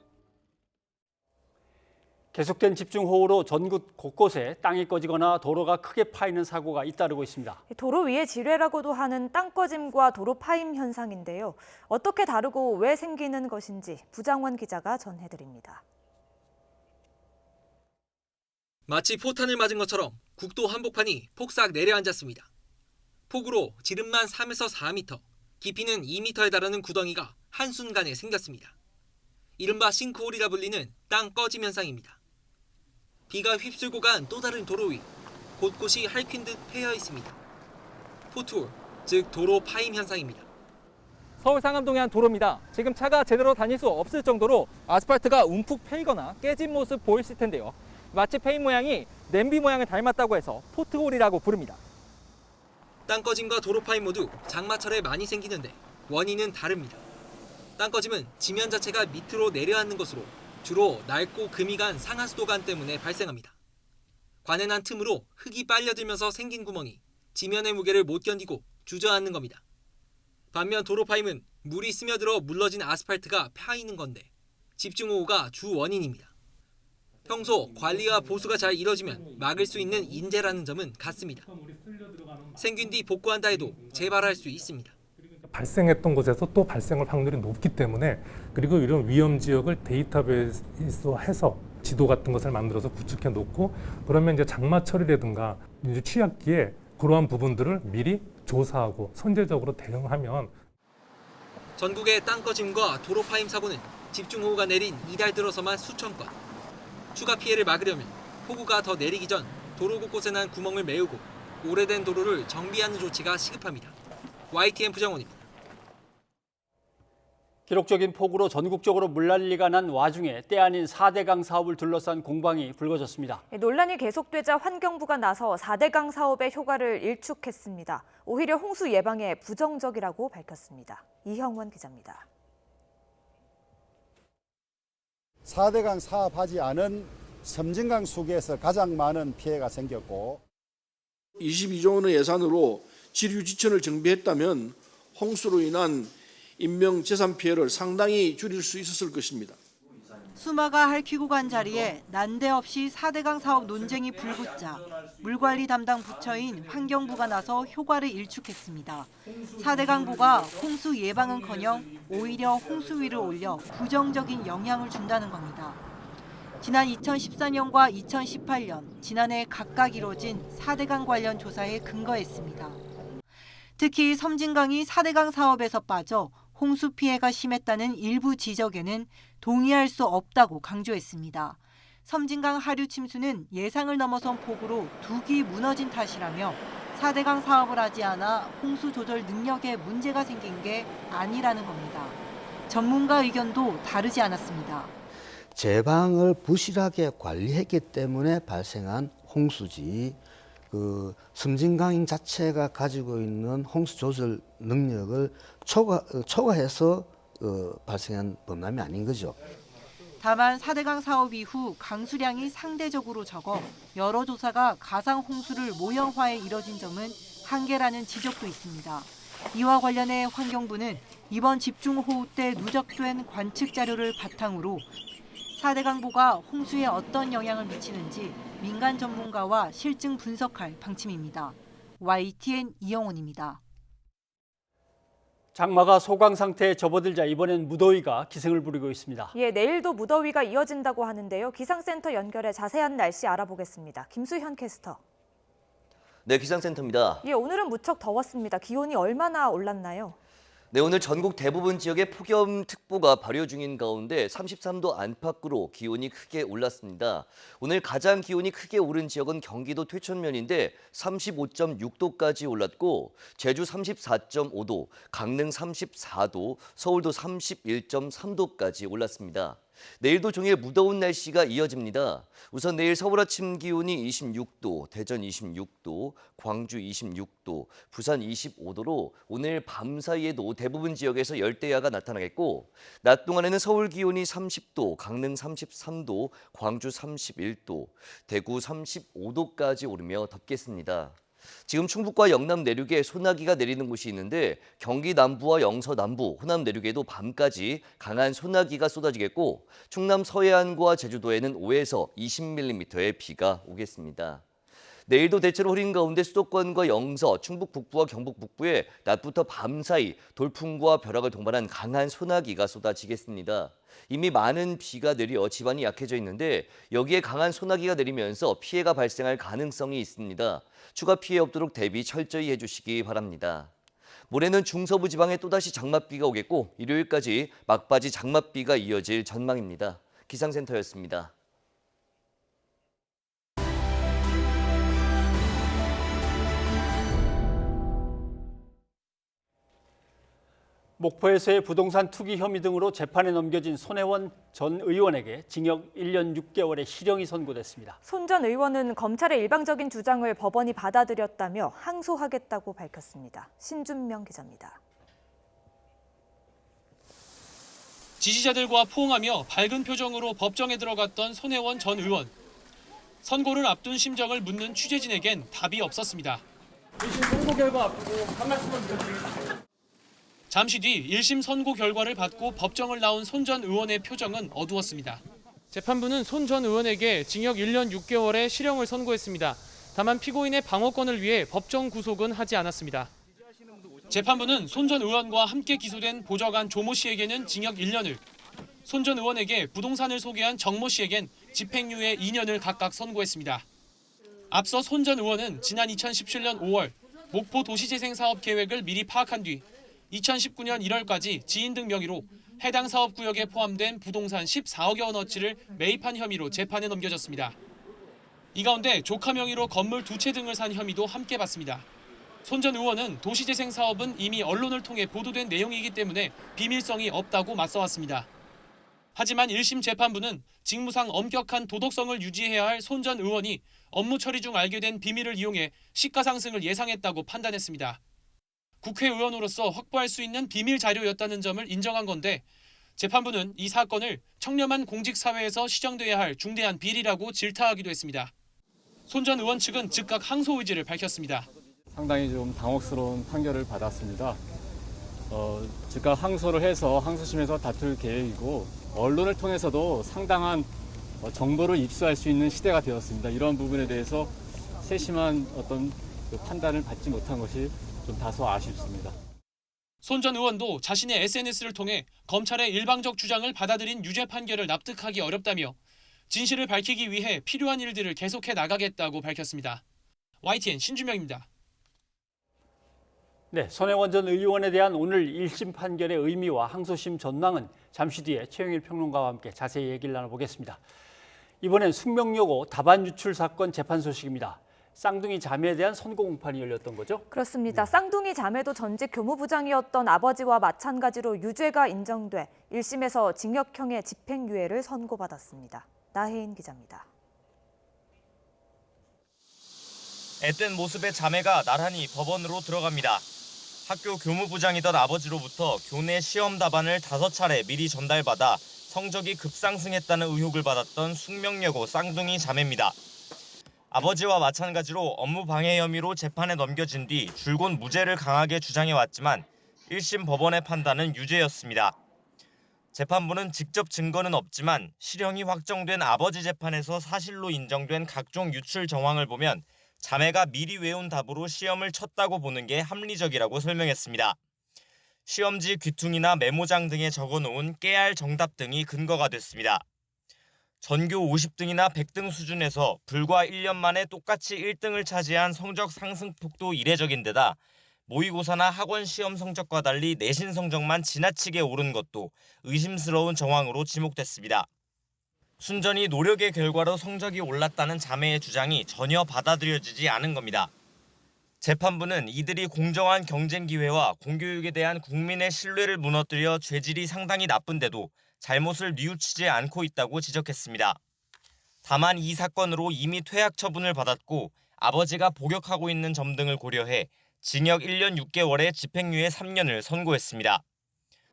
계속된 집중호우로 전국 곳곳에 땅이 꺼지거나 도로가 크게 파이는 사고가 잇따르고 있습니다. 도로 위의 지뢰라고도 하는 땅 꺼짐과 도로 파임 현상인데요. 어떻게 다루고 왜 생기는 것인지 부장원 기자가 전해드립니다. 마치 포탄을 맞은 것처럼 국도 한복판이 폭삭 내려앉았습니다. 폭우로 지름만 3에서 4m, 깊이는 2m에 달하는 구덩이가 한순간에 생겼습니다. 이른바 싱크홀이라 불리는 땅 꺼짐 현상입니다. 비가 휩쓸고 간 또 다른 도로 위, 곳곳이 핥힌 듯 패여 있습니다. 포트홀, 즉 도로 파임 현상입니다. 서울 상암동의 한 도로입니다. 지금 차가 제대로 다닐 수 없을 정도로 아스팔트가 움푹 패이거나 깨진 모습 보이실 텐데요. 마치 패인 모양이 냄비 모양을 닮았다고 해서 포트홀이라고 부릅니다. 땅 꺼짐과 도로 파임 모두 장마철에 많이 생기는데 원인은 다릅니다. 땅꺼짐은 지면 자체가 밑으로 내려앉는 것으로 주로 낡고 금이 간 상하수도관 때문에 발생합니다. 관에 난 틈으로 흙이 빨려들면서 생긴 구멍이 지면의 무게를 못 견디고 주저앉는 겁니다. 반면 도로 파임은 물이 스며들어 물러진 아스팔트가 파이는 건데 집중호우가 주 원인입니다. 평소 관리와 보수가 잘 이뤄지면 막을 수 있는 인재라는 점은 같습니다. 생긴 뒤 복구한다 해도 재발할 수 있습니다. 발생했던 곳에서 또 발생할 확률이 높기 때문에, 그리고 이런 위험 지역을 데이터베이스화해서 지도 같은 것을 만들어서 구축해 놓고, 그러면 이제 장마철이라든가 이제 취약기에 그러한 부분들을 미리 조사하고 선제적으로 대응하면. 전국의 땅꺼짐과 도로 파임 사고는 집중호우가 내린 이달 들어서만 수천 건. 추가 피해를 막으려면 폭우가 더 내리기 전 도로 곳곳에 난 구멍을 메우고 오래된 도로를 정비하는 조치가 시급합니다. YTN 부정원입니다. 기록적인 폭우로 전국적으로 물난리가 난 와중에 때 아닌 4대강 사업을 둘러싼 공방이 불거졌습니다. 논란이 계속되자 환경부가 나서 4대강 사업의 효과를 일축했습니다. 오히려 홍수 예방에 부정적이라고 밝혔습니다. 이형원 기자입니다. 4대강 사업하지 않은 섬진강 수계에서 가장 많은 피해가 생겼고, 22조 원의 예산으로 지류지천을 정비했다면 홍수로 인한 인명 재산 피해를 상당히 줄일 수 있었을 것입니다. 수마가 핥히고 간 자리에 난데없이 4대강 사업 논쟁이 불붙자 물관리 담당 부처인 환경부가 나서 효과를 일축했습니다. 4대강보가 홍수 예방은커녕 오히려 홍수위를 올려 부정적인 영향을 준다는 겁니다. 지난 2014년과 2018년, 지난해 각각 이뤄진 4대강 관련 조사에 근거했습니다. 특히 섬진강이 4대강 사업에서 빠져 홍수 피해가 심했다는 일부 지적에는 동의할 수 없다고 강조했습니다. 섬진강 하류 침수는 예상을 넘어선 폭우로 둑이 무너진 탓이라며 4대강 사업을 하지 않아 홍수 조절 능력에 문제가 생긴 게 아니라는 겁니다. 전문가 의견도 다르지 않았습니다. 제방을 부실하게 관리했기 때문에 발생한 홍수지, 섬진강 자체가 가지고 있는 홍수 조절 능력을 초과해서 발생한 범람이 아닌 거죠. 다만 4대강 사업 이후 강수량이 상대적으로 적어 여러 조사가 가상 홍수를 모형화해 이뤄진 점은 한계라는 지적도 있습니다. 이와 관련해 환경부는 이번 집중호우 때 누적된 관측 자료를 바탕으로 4대강보가 홍수에 어떤 영향을 미치는지 민간 전문가와 실증 분석할 방침입니다. YTN 이영훈입니다. 장마가 소강 상태에 접어들자 이번엔 무더위가 기승을 부리고 있습니다. 예, 내일도 무더위가 이어진다고 하는데요. 기상센터 연결해 자세한 날씨 알아보겠습니다. 김수현 캐스터. 네, 기상센터입니다. 예, 오늘은 무척 더웠습니다. 기온이 얼마나 올랐나요? 네, 오늘 전국 대부분 지역에 폭염특보가 발효 중인 가운데 33도 안팎으로 기온이 크게 올랐습니다. 오늘 가장 기온이 크게 오른 지역은 경기도 퇴천면인데 35.6도까지 올랐고, 제주 34.5도, 강릉 34도, 서울도 31.3도까지 올랐습니다. 내일도 종일 무더운 날씨가 이어집니다. 우선 내일 서울 아침 기온이 26도, 대전 26도, 광주 26도, 부산 25도로 오늘 밤 사이에도 대부분 지역에서 열대야가 나타나겠고, 낮 동안에는 서울 기온이 30도, 강릉 33도, 광주 31도, 대구 35도까지 오르며 덥겠습니다. 지금 충북과 영남 내륙에 소나기가 내리는 곳이 있는데 경기 남부와 영서 남부, 호남 내륙에도 밤까지 강한 소나기가 쏟아지겠고, 충남 서해안과 제주도에는 5에서 20mm의 비가 오겠습니다. 내일도 대체로 흐린 가운데 수도권과 영서, 충북 북부와 경북 북부에 낮부터 밤 사이 돌풍과 벼락을 동반한 강한 소나기가 쏟아지겠습니다. 이미 많은 비가 내려 지반이 약해져 있는데 여기에 강한 소나기가 내리면서 피해가 발생할 가능성이 있습니다. 추가 피해 없도록 대비 철저히 해주시기 바랍니다. 모레는 중서부 지방에 또다시 장맛비가 오겠고, 일요일까지 막바지 장맛비가 이어질 전망입니다. 기상센터였습니다. 목포에서의 부동산 투기 혐의 등으로 재판에 넘겨진 손혜원 전 의원에게 징역 1년 6개월의 실형이 선고됐습니다. 손 전 의원은 검찰의 일방적인 주장을 법원이 받아들였다며 항소하겠다고 밝혔습니다. 신준명 기자입니다. 지지자들과 포옹하며 밝은 표정으로 법정에 들어갔던 손혜원 전 의원. 선고를 앞둔 심정을 묻는 취재진에겐 답이 없었습니다. 1심 선고 결과 앞두고 한 말씀만 드리겠습니다. 잠시 뒤 1심 선고 결과를 받고 법정을 나온 손 전 의원의 표정은 어두웠습니다. 재판부는 손 전 의원에게 징역 1년 6개월의 실형을 선고했습니다. 다만 피고인의 방어권을 위해 법정 구속은 하지 않았습니다. 재판부는 손 전 의원과 함께 기소된 보좌관 조모 씨에게는 징역 1년을, 손 전 의원에게 부동산을 소개한 정모 씨에겐 집행유예 2년을 각각 선고했습니다. 앞서 손 전 의원은 지난 2017년 5월 목포 도시재생 사업 계획을 미리 파악한 뒤 2019년 1월까지 지인 등 명의로 해당 사업구역에 포함된 부동산 14억여 원어치를 매입한 혐의로 재판에 넘겨졌습니다. 이 가운데 조카 명의로 건물 2채 등을 산 혐의도 함께 받습니다. 손 전 의원은 도시재생 사업은 이미 언론을 통해 보도된 내용이기 때문에 비밀성이 없다고 맞서왔습니다. 하지만 1심 재판부는 직무상 엄격한 도덕성을 유지해야 할 손 전 의원이 업무 처리 중 알게 된 비밀을 이용해 시가상승을 예상했다고 판단했습니다. 국회의원으로서 확보할 수 있는 비밀 자료였다는 점을 인정한 건데 재판부는 이 사건을 청렴한 공직사회에서 시정돼야 할 중대한 비리라고 질타하기도 했습니다. 손 전 의원 측은 즉각 항소 의지를 밝혔습니다. 상당히 좀 당혹스러운 판결을 받았습니다. 즉각 항소를 해서 항소심에서 다툴 계획이고 언론을 통해서도 상당한 정보를 입수할 수 있는 시대가 되었습니다. 이런 부분에 대해서 세심한 어떤 판단을 받지 못한 것이 좀 다소 아쉽습니다. 손 전 의원도 자신의 SNS를 통해 검찰의 일방적 주장을 받아들인 유죄 판결을 납득하기 어렵다며 진실을 밝히기 위해 필요한 일들을 계속해 나가겠다고 밝혔습니다. YTN 신주명입니다. 네, 손혜원 전 의원에 대한 오늘 1심 판결의 의미와 항소심 전망은 잠시 뒤에 최영일 평론가와 함께 자세히 얘기를 나눠보겠습니다. 이번엔 숙명여고 답안 유출 사건 재판 소식입니다. 쌍둥이 자매에 대한 선고 공판이 열렸던 거죠? 그렇습니다. 쌍둥이 자매도 전직 교무부장이었던 아버지와 마찬가지로 유죄가 인정돼 1심에서 징역형의 집행유예를 선고받았습니다. 나혜인 기자입니다. 앳된 모습의 자매가 나란히 법원으로 들어갑니다. 학교 교무부장이던 아버지로부터 교내 시험 답안을 5차례 미리 전달받아 성적이 급상승했다는 의혹을 받았던 숙명여고 쌍둥이 자매입니다. 아버지와 마찬가지로 업무 방해 혐의로 재판에 넘겨진 뒤 줄곧 무죄를 강하게 주장해왔지만 1심 법원의 판단은 유죄였습니다. 재판부는 직접 증거는 없지만 실형이 확정된 아버지 재판에서 사실로 인정된 각종 유출 정황을 보면 자매가 미리 외운 답으로 시험을 쳤다고 보는 게 합리적이라고 설명했습니다. 시험지 귀퉁이나 메모장 등에 적어놓은 깨알 정답 등이 근거가 됐습니다. 전교 50등이나 100등 수준에서 불과 1년 만에 똑같이 1등을 차지한 성적 상승폭도 이례적인 데다 모의고사나 학원 시험 성적과 달리 내신 성적만 지나치게 오른 것도 의심스러운 정황으로 지목됐습니다. 순전히 노력의 결과로 성적이 올랐다는 자매의 주장이 전혀 받아들여지지 않은 겁니다. 재판부는 이들이 공정한 경쟁 기회와 공교육에 대한 국민의 신뢰를 무너뜨려 죄질이 상당히 나쁜데도 잘못을 뉘우치지 않고 있다고 지적했습니다. 다만 이 사건으로 이미 퇴학 처분을 받았고 아버지가 복역하고 있는 점 등을 고려해 징역 1년 6개월에 집행유예 3년을 선고했습니다.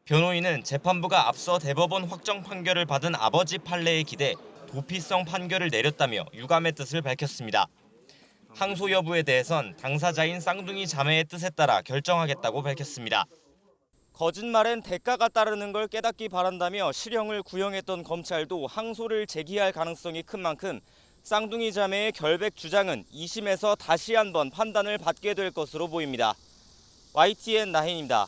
변호인은 재판부가 앞서 대법원 확정 판결을 받은 아버지 판례에 기대 도피성 판결을 내렸다며 유감의 뜻을 밝혔습니다. 항소 여부에 대해선 당사자인 쌍둥이 자매의 뜻에 따라 결정하겠다고 밝혔습니다. 거짓말엔 대가가 따르는 걸 깨닫기 바란다며 실형을 구형했던 검찰도 항소를 제기할 가능성이 큰 만큼 쌍둥이 자매의 결백 주장은 2심에서 다시 한번 판단을 받게 될 것으로 보입니다. YTN 나혜인입니다.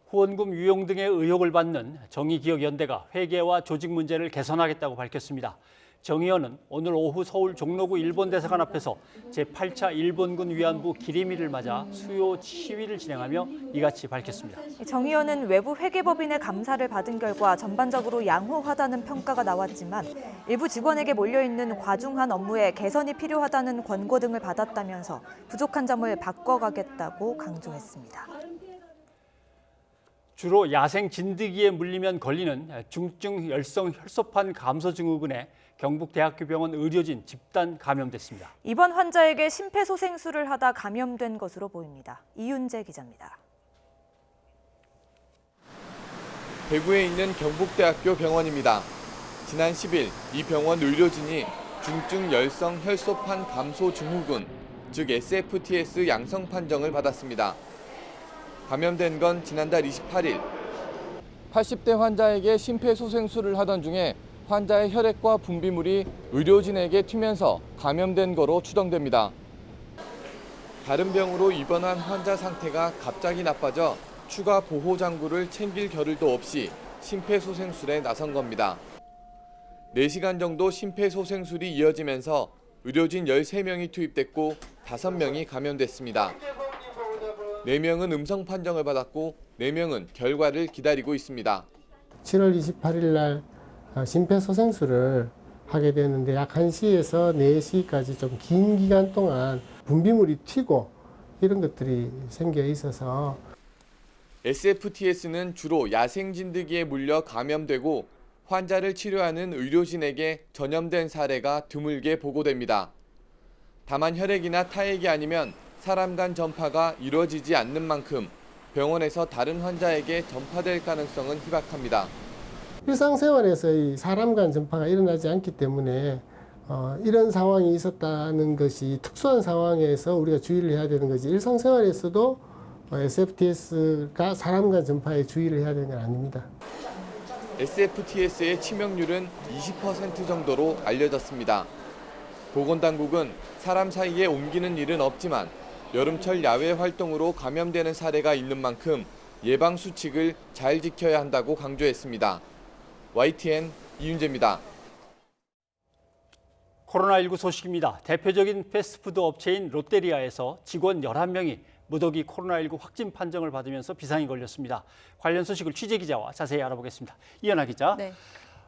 후원금 유용 등의 의혹을 받는 정의기억연대가 회계와 조직 문제를 개선하겠다고 밝혔습니다. 정 의원은 오늘 오후 서울 종로구 일본대사관 앞에서 제8차 일본군 위안부 기리미를 맞아 수요 시위를 진행하며 이같이 밝혔습니다. 정 의원은 외부 회계법인의 감사를 받은 결과 전반적으로 양호하다는 평가가 나왔지만 일부 직원에게 몰려있는 과중한 업무에 개선이 필요하다는 권고 등을 받았다면서 부족한 점을 바꿔가겠다고 강조했습니다. 주로 야생 진드기에 물리면 걸리는 중증 열성 혈소판 감소 증후군에 경북대학교병원 의료진 집단 감염됐습니다. 이번 환자에게 심폐소생술을 하다 감염된 것으로 보입니다. 이윤재 기자입니다. 대구에 있는 경북대학교 병원입니다. 지난 10일 이 병원 의료진이 중증 열성 혈소판 감소 증후군, 즉 SFTS 양성 판정을 받았습니다. 감염된 건 지난달 28일. 80대 환자에게 심폐소생술을 하던 중에 환자의 혈액과 분비물이 의료진에게 튀면서 감염된 거로 추정됩니다. 다른 병으로 입원한 환자 상태가 갑자기 나빠져 추가 보호 장구를 챙길 겨를도 없이 심폐소생술에 나선 겁니다. 4시간 정도 심폐소생술이 이어지면서 의료진 13명이 투입됐고 5명이 감염됐습니다. 4명은 음성 판정을 받았고 4명은 결과를 기다리고 있습니다. 7월 28일 날 심폐소생술을 하게 되는데 약 1시에서 4시까지 좀 긴 기간 동안 분비물이 튀고 이런 것들이 생겨 있어서 SFTS는 주로 야생진드기에 물려 감염되고 환자를 치료하는 의료진에게 전염된 사례가 드물게 보고됩니다. 다만 혈액이나 타액이 아니면 사람 간 전파가 이루어지지 않는 만큼 병원에서 다른 환자에게 전파될 가능성은 희박합니다. 일상생활에서 이 사람 간 전파가 일어나지 않기 때문에 이런 상황이 있었다는 것이 특수한 상황에서 우리가 주의를 해야 되는 거지, 일상생활에서도 SFTS가 사람 간 전파에 주의를 해야 되는 건 아닙니다. SFTS의 치명률은 20% 정도로 알려졌습니다. 보건당국은 사람 사이에 옮기는 일은 없지만 여름철 야외 활동으로 감염되는 사례가 있는 만큼 예방 수칙을 잘 지켜야 한다고 강조했습니다. YTN 이윤재입니다. 코로나19 소식입니다. 대표적인 패스트푸드 업체인 롯데리아에서 직원 11명이 무더기 코로나19 확진 판정을 받으면서 비상이 걸렸습니다. 관련 소식을 취재기자와 자세히 알아보겠습니다. 이현아 기자. 네.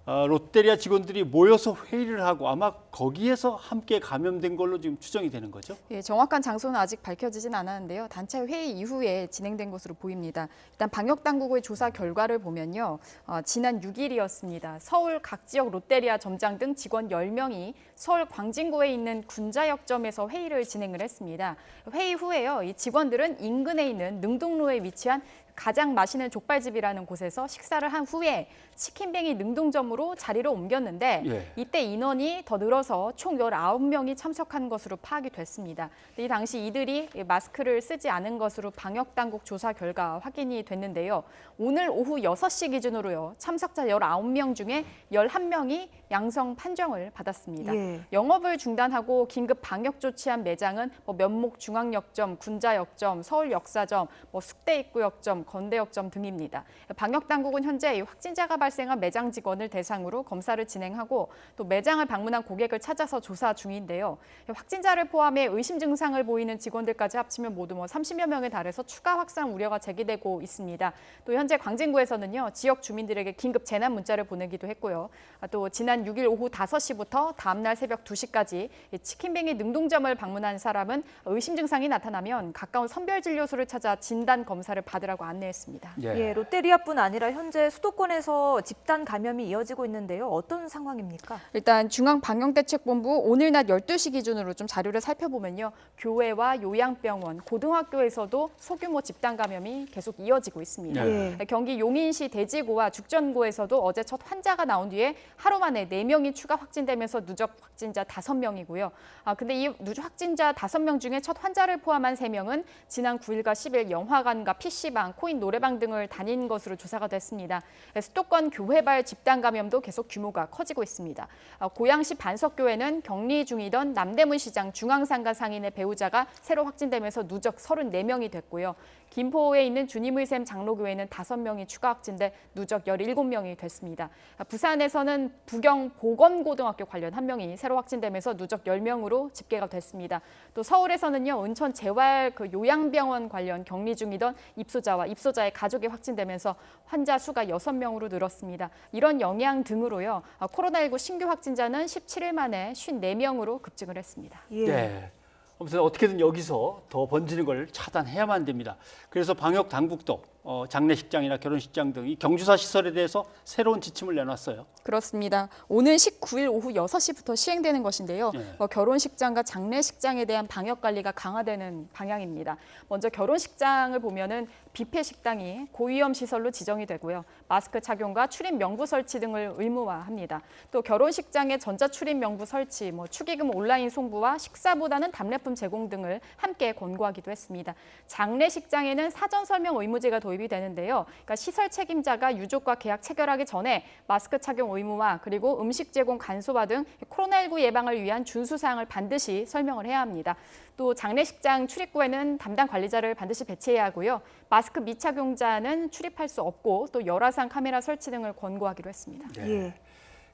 롯데리아 직원들이 모여서 회의를 하고 아마 거기에서 함께 감염된 걸로 지금 추정이 되는 거죠? 예, 정확한 장소는 아직 밝혀지진 않았는데요. 단체 회의 이후에 진행된 것으로 보입니다. 일단 방역당국의 조사 결과를 보면요. 지난 6일이었습니다. 서울 각 지역 롯데리아 점장 등 직원 10명이 서울 광진구에 있는 군자역점에서 회의를 진행을 했습니다. 회의 후에요. 이 직원들은 인근에 있는 능동로에 위치한 가장 맛있는 족발집이라는 곳에서 식사를 한 후에 치킨뱅이 능동점으로 자리를 옮겼는데 이때 인원이 더 늘어서 총 19명이 참석한 것으로 파악이 됐습니다. 이 당시 이들이 마스크를 쓰지 않은 것으로 방역당국 조사 결과 확인이 됐는데요. 오늘 오후 6시 기준으로요. 참석자 19명 중에 11명이 양성 판정을 받았습니다. 영업을 중단하고 긴급 방역 조치한 매장은 면목 중앙역점, 군자역점, 서울역사점, 숙대입구역점, 건대역점 등입니다. 방역당국은 현재 확진자가 발생한 매장 직원을 대상으로 검사를 진행하고 또 매장을 방문한 고객을 찾아서 조사 중인데요. 확진자를 포함해 의심 증상을 보이는 직원들까지 합치면 모두 30여 명에 달해서 추가 확산 우려가 제기되고 있습니다. 또 현재 광진구에서는요. 지역 주민들에게 긴급 재난 문자를 보내기도 했고요. 또 지난 6일 오후 5시부터 다음 날 새벽 2시까지 치킨뱅이 능동점을 방문한 사람은 의심 증상이 나타나면 가까운 선별진료소를 찾아 진단 검사를 받으라고 안내했습니다. 예, 롯데리아뿐 아니라 현재 수도권에서 집단 감염이 이어지고 있는데요. 어떤 상황입니까? 일단 중앙방역대책본부 오늘 낮 12시 기준으로 좀 자료를 살펴보면요. 교회와 요양병원, 고등학교에서도 소규모 집단 감염이 계속 이어지고 있습니다. 경기 용인시 대지구와 죽전구에서도 어제 첫 환자가 나온 뒤에 하루 만에 4명이 추가 확진되면서 누적 확진자 5명이고요. 근데 이 누적 확진자 5명 중에 첫 환자를 포함한 3명은 지난 9일과 10일 영화관과 PC방, 코인 노래방 등을 다닌 것으로 조사가 됐습니다. 수도권 교회발 집단 감염도 계속 규모가 커지고 있습니다. 고양시 반석교회는 격리 중이던 남대문 시장 중앙상가 상인의 배우자가 새로 확진되면서 누적 34명이 됐고요. 김포에 있는 주님의 샘 장로교회는 5명이 추가 확진돼 누적 17명이 됐습니다. 부산에서는 부경 보건고등학교 관련 1명이 새로 확진되면서 누적 10명으로 집계가 됐습니다. 또 서울에서는요, 은천 재활 요양병원 관련 격리 중이던 입소자와 입소자의 가족이 확진되면서 환자 수가 6명으로 늘었습니다. 이런 영향 등으로요, 코로나19 신규 확진자는 17일 만에 54명으로 급증을 했습니다. 네. 아무튼 어떻게든 여기서 더 번지는 걸 차단해야만 됩니다. 그래서 방역 당국도 장례식장이나 결혼식장 등 이 경주사 시설에 대해서 새로운 지침을 내놨어요. 그렇습니다. 오는 19일 오후 6시부터 시행되는 것인데요. 결혼식장과 장례식장에 대한 방역 관리가 강화되는 방향입니다. 먼저 결혼식장을 보면은 뷔페 식당이 고위험 시설로 지정이 되고요. 마스크 착용과 출입 명부 설치 등을 의무화합니다. 또 결혼식장의 전자 출입 명부 설치, 축의금 온라인 송부와 식사보다는 답례품 제공 등을 함께 권고하기도 했습니다. 장례식장에는 사전 설명 의무제가 도입이 되는데요. 그러니까 시설 책임자가 유족과 계약 체결하기 전에 마스크 착용 의무화 그리고 음식 제공 간소화 등 코로나19 예방을 위한 준수 사항을 반드시 설명을 해야 합니다. 또 장례식장 출입구에는 담당 관리자를 반드시 배치해야 하고요. 마스크 미착용자는 출입할 수 없고 또 열화상 카메라 설치 등을 권고하기로 했습니다. 네.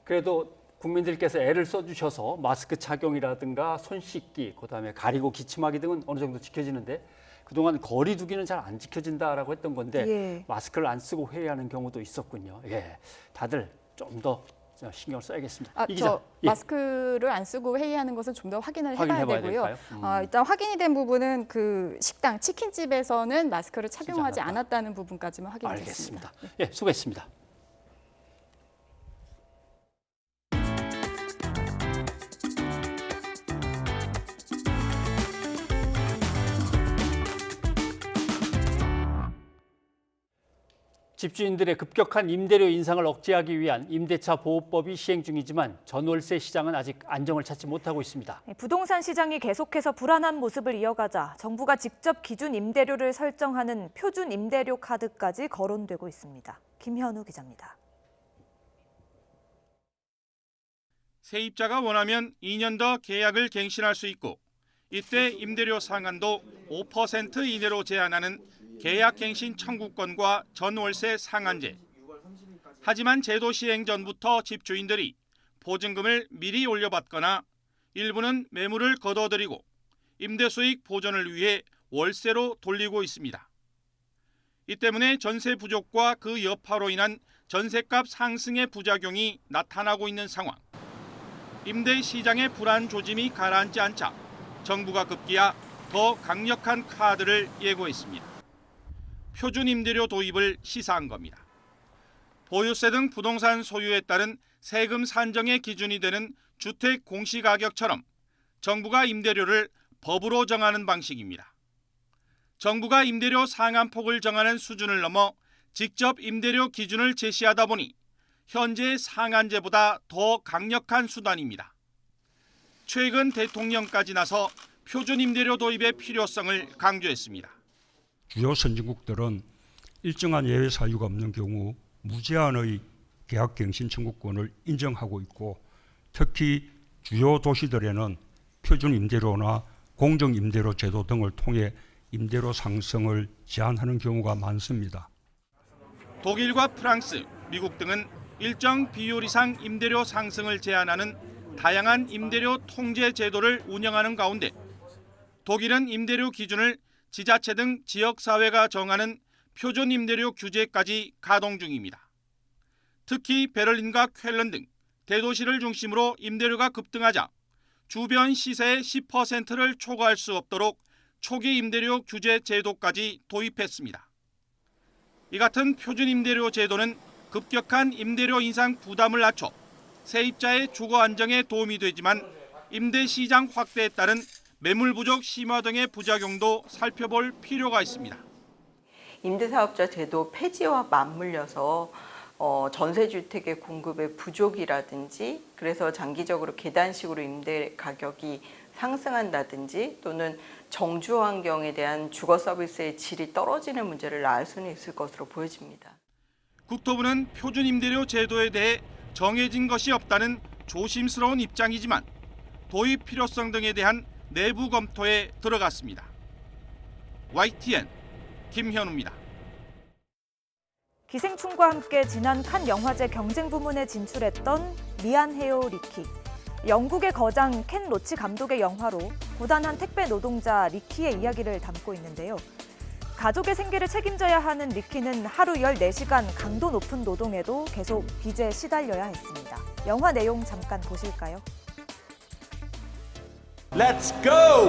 그래도 국민들께서 애를 써주셔서 마스크 착용이라든가 손 씻기, 그다음에 가리고 기침하기 등은 어느 정도 지켜지는데 그동안 거리 두기는 잘 안 지켜진다라고 했던 건데 마스크를 안 쓰고 회의하는 경우도 있었군요. 다들 좀 더 신경을 써야겠습니다. 이 기자. 마스크를 안 쓰고 회의하는 것은 좀 더 확인을 해봐야 되고요. 일단 확인이 된 부분은 그 식당, 치킨집에서는 마스크를 착용하지 않았다는 부분까지만 확인이 됐습니다. 알겠습니다. 수고했습니다. 집주인들의 급격한 임대료 인상을 억제하기 위한 임대차 보호법이 시행 중이지만 전월세 시장은 아직 안정을 찾지 못하고 있습니다. 부동산 시장이 계속해서 불안한 모습을 이어가자 정부가 직접 기준 임대료를 설정하는 표준 임대료 카드까지 거론되고 있습니다. 김현우 기자입니다. 세입자가 원하면 2년 더 계약을 갱신할 수 있고 이때 임대료 상한도 5% 이내로 제한하는 계약갱신 청구권과 전월세 상한제. 하지만 제도 시행 전부터 집주인들이 보증금을 미리 올려받거나 일부는 매물을 거둬들이고 임대수익 보전을 위해 월세로 돌리고 있습니다. 이 때문에 전세 부족과 그 여파로 인한 전세값 상승의 부작용이 나타나고 있는 상황. 임대 시장의 불안 조짐이 가라앉지 않자 정부가 급기야 더 강력한 카드를 예고했습니다. 표준 임대료 도입을 시사한 겁니다. 보유세 등 부동산 소유에 따른 세금 산정의 기준이 되는 주택 공시가격처럼 정부가 임대료를 법으로 정하는 방식입니다. 정부가 임대료 상한폭을 정하는 수준을 넘어 직접 임대료 기준을 제시하다 보니 현재 상한제보다 더 강력한 수단입니다. 최근 대통령까지 나서 표준 임대료 도입의 필요성을 강조했습니다. 주요 선진국들은 일정한 예외 사유가 없는 경우 무제한의 계약갱신 청구권을 인정하고 있고 특히 주요 도시들에는 표준 임대료나 공정 임대료 제도 등을 통해 임대료 상승을 제한하는 경우가 많습니다. 독일과 프랑스, 미국 등은 일정 비율 이상 임대료 상승을 제한하는 다양한 임대료 통제 제도를 운영하는 가운데 독일은 임대료 기준을 지자체 등 지역사회가 정하는 표준 임대료 규제까지 가동 중입니다. 특히 베를린과 쾰른 등 대도시를 중심으로 임대료가 급등하자 주변 시세의 10%를 초과할 수 없도록 초기 임대료 규제 제도까지 도입했습니다. 이 같은 표준 임대료 제도는 급격한 임대료 인상 부담을 낮춰 세입자의 주거 안정에 도움이 되지만 임대 시장 확대에 따른 매물 부족 심화 등의 부작용도 살펴볼 필요가 있습니다. 임대사업자 제도 폐지와 맞물려서 전세주택의 공급의 부족이라든지 그래서 장기적으로 계단식으로 임대 가격이 상승한다든지 또는 정주 환경에 대한 주거 서비스의 질이 떨어지는 문제를 낳을 수는 있을 것으로 보여집니다. 국토부는 표준 임대료 제도에 대해 정해진 것이 없다는 조심스러운 입장이지만 도입 필요성 등에 대한 내부 검토에 들어갔습니다. YTN 김현우입니다. 기생충과 함께 지난 칸 영화제 경쟁 부문에 진출했던 미안해요 리키. 영국의 거장 켄 로치 감독의 영화로 고단한 택배 노동자 리키의 이야기를 담고 있는데요. 가족의 생계를 책임져야 하는 리키는 하루 14시간 강도 높은 노동에도 계속 빚에 시달려야 했습니다. 영화 내용 잠깐 보실까요? Let's go!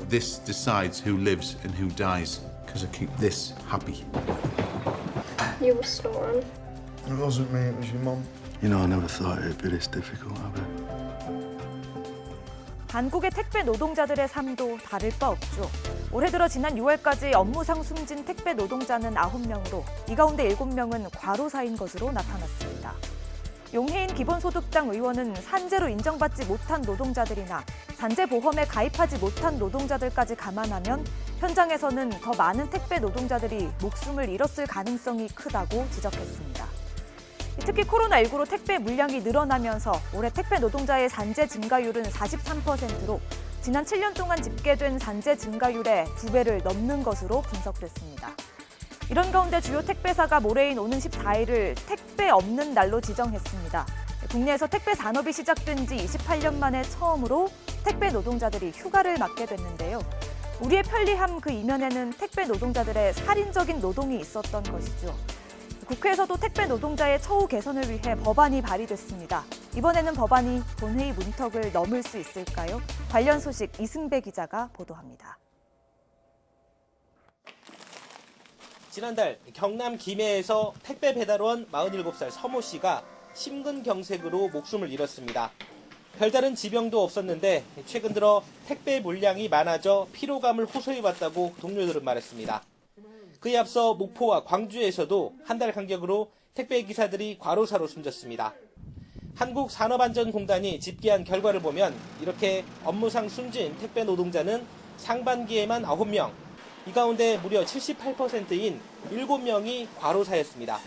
This decides who lives and who dies, because I keep this happy. You were snoring. It wasn't me, it was your mum. You know, I never thought it'd be this difficult, have I? 한국의 택배 노동자들의 삶도 다를 바 없죠. 올해 들어 지난 6월까지 업무상 숨진 택배 노동자는 9명으로 이 가운데 7명은 과로사인 것으로 나타났습니다. 용해인 기본소득당 의원은 산재로 인정받지 못한 노동자들이나 산재보험에 가입하지 못한 노동자들까지 감안하면 현장에서는 더 많은 택배 노동자들이 목숨을 잃었을 가능성이 크다고 지적했습니다. 특히 코로나19로 택배 물량이 늘어나면서 올해 택배 노동자의 산재 증가율은 43%로 지난 7년 동안 집계된 산재 증가율의 2배를 넘는 것으로 분석됐습니다. 이런 가운데 주요 택배사가 모레인 오는 14일을 택배 없는 날로 지정했습니다. 국내에서 택배 산업이 시작된 지 28년 만에 처음으로 택배 노동자들이 휴가를 맞게 됐는데요. 우리의 편리함 그 이면에는 택배 노동자들의 살인적인 노동이 있었던 것이죠. 국회에서도 택배 노동자의 처우 개선을 위해 법안이 발의됐습니다. 이번에는 법안이 본회의 문턱을 넘을 수 있을까요? 관련 소식 이승배 기자가 보도합니다. 지난달 경남 김해에서 택배 배달원 47살 서모 씨가 심근경색으로 목숨을 잃었습니다. 별다른 지병도 없었는데 최근 들어 택배 물량이 많아져 피로감을 호소해왔다고 동료들은 말했습니다. 그에 앞서 목포와 광주에서도 한 달 간격으로 택배 기사들이 과로사로 숨졌습니다. 한국산업안전공단이 집계한 결과를 보면 이렇게 업무상 숨진 택배 노동자는 상반기에만 9명, 이 가운데 무려 78%인 7명이 과로사였습니다.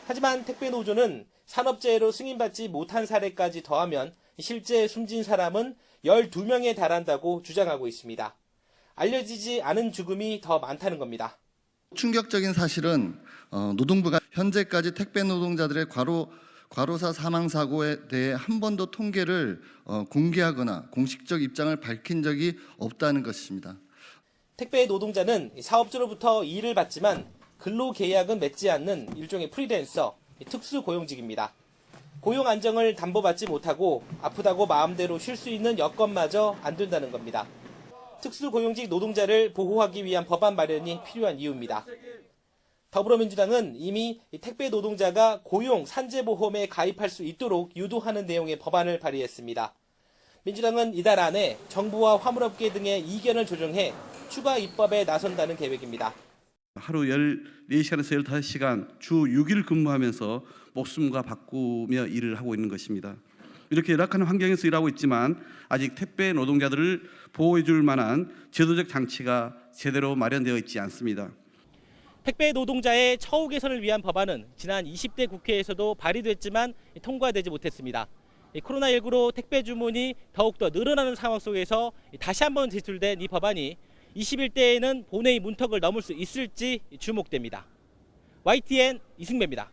하지만 택배 노조는 산업재해로 승인받지 못한 사례까지 더하면 실제 숨진 사람은 12명에 달한다고 주장하고 있습니다. 알려지지 않은 죽음이 더 많다는 겁니다. 충격적인 사실은 노동부가 현재까지 택배 노동자들의 과로사 사망 사고에 대해 한 번도 통계를 공개하거나 공식적 입장을 밝힌 적이 없다는 것입니다. 택배 노동자는 사업주로부터 일을 받지만 근로계약은 맺지 않는 일종의 프리랜서, 특수고용직입니다. 고용 안정을 담보받지 못하고 아프다고 마음대로 쉴 수 있는 여건마저 안 된다는 겁니다. 특수고용직 노동자를 보호하기 위한 법안 마련이 필요한 이유입니다. 더불어민주당은 이미 택배 노동자가 고용 산재보험에 가입할 수 있도록 유도하는 내용의 법안을 발의했습니다. 민주당은 이달 안에 정부와 화물업계 등의 이견을 조정해 추가 입법에 나선다는 계획입니다. 하루 14시간에서 15시간 주 6일 근무하면서 목숨과 바꾸며 일을 하고 있는 것입니다. 이렇게 열악한 환경에서 일하고 있지만 아직 택배 노동자들을 보호해 줄 만한 제도적 장치가 제대로 마련되어 있지 않습니다. 택배 노동자의 처우 개선을 위한 법안은 지난 20대 국회에서도 발의됐지만 통과되지 못했습니다. 코로나19로 택배 주문이 더욱더 늘어나는 상황 속에서 다시 한번 제출된 이 법안이 21대에는 본회의 문턱을 넘을 수 있을지 주목됩니다. YTN 이승배입니다.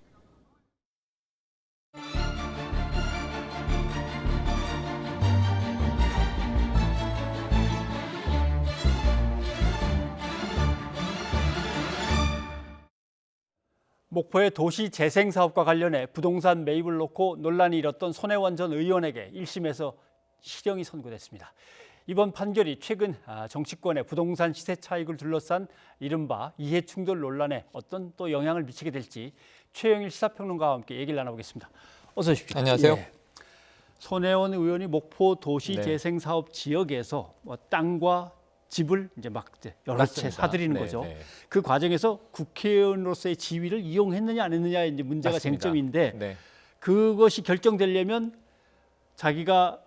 목포의 도시 재생 사업과 관련해 부동산 매입을 놓고 논란이 일었던 손혜원 전 의원에게 1심에서 실형이 선고됐습니다. 이번 판결이 최근 정치권의 부동산 시세 차익을 둘러싼 이른바 이해충돌 논란에 어떤 또 영향을 미치게 될지 최영일 시사평론가와 함께 얘기를 나눠보겠습니다. 어서 오십시오. 안녕하세요. 예. 손혜원 의원이 목포 도시 재생 사업 지역에서 땅과 집을 이제 막 여러 채 사들이는 거죠. 그 과정에서 국회의원으로서의 지위를 이용했느냐 안 했느냐 이제 문제가 맞습니다. 쟁점인데 그것이 결정되려면 자기가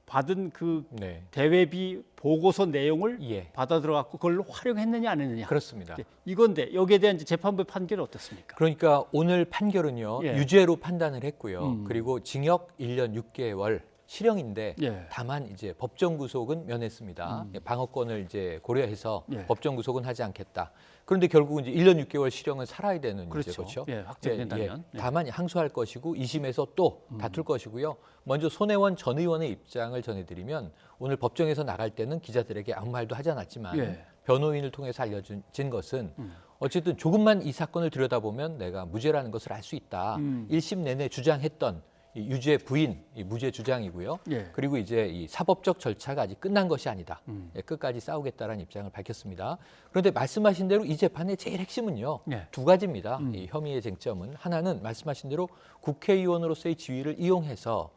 받은 그 대외비 보고서 내용을 받아 들어갔고 그걸 활용했느냐 안 했느냐. 그렇습니다. 이건데 여기에 대한 이제 재판부의 판결은 어떻습니까? 그러니까 오늘 판결은요. 유죄로 판단을 했고요. 그리고 징역 1년 6개월 실형인데 다만 이제 법정 구속은 면했습니다. 방어권을 이제 고려해서 법정 구속은 하지 않겠다. 그런데 결국은 이제 1년 6개월 실형은 살아야 되는 그렇죠. 그렇죠? 확정된다면. 다만 항소할 것이고 2심에서 또 다툴 것이고요. 먼저 손혜원 전 의원의 입장을 전해드리면 오늘 법정에서 나갈 때는 기자들에게 아무 말도 하지 않았지만 변호인을 통해서 알려진 것은 어쨌든 조금만 이 사건을 들여다보면 내가 무죄라는 것을 알 수 있다. 1심 내내 주장했던 이 유죄 부인, 이 무죄 주장이고요. 그리고 이제 이 사법적 절차가 아직 끝난 것이 아니다. 끝까지 싸우겠다라는 입장을 밝혔습니다. 그런데 말씀하신 대로 이 재판의 제일 핵심은요. 두 가지입니다. 이 혐의의 쟁점은 하나는 말씀하신 대로 국회의원으로서의 지위를 이용해서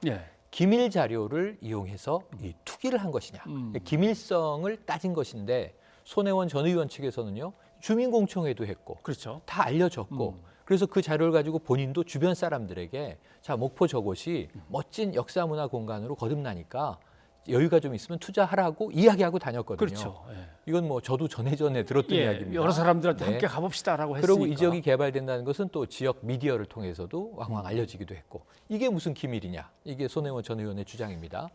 기밀 자료를 이용해서 이 투기를 한 것이냐. 기밀성을 따진 것인데 손혜원 전 의원 측에서는요. 주민공청회도 했고 그렇죠. 다 알려졌고 그래서 그 자료를 가지고 본인도 주변 사람들에게 자 목포 저곳이 멋진 역사문화 공간으로 거듭나니까 여유가 좀 있으면 투자하라고 이야기하고 다녔거든요. 그렇죠. 이건 뭐 저도 전에 들었던 이야기입니다. 여러 사람들한테 함께 가봅시다라고 했으니까. 그리고 이 지역이 개발된다는 것은 또 지역 미디어를 통해서도 왕왕 알려지기도 했고 이게 무슨 기밀이냐. 이게 손혜원 전 의원의 주장입니다.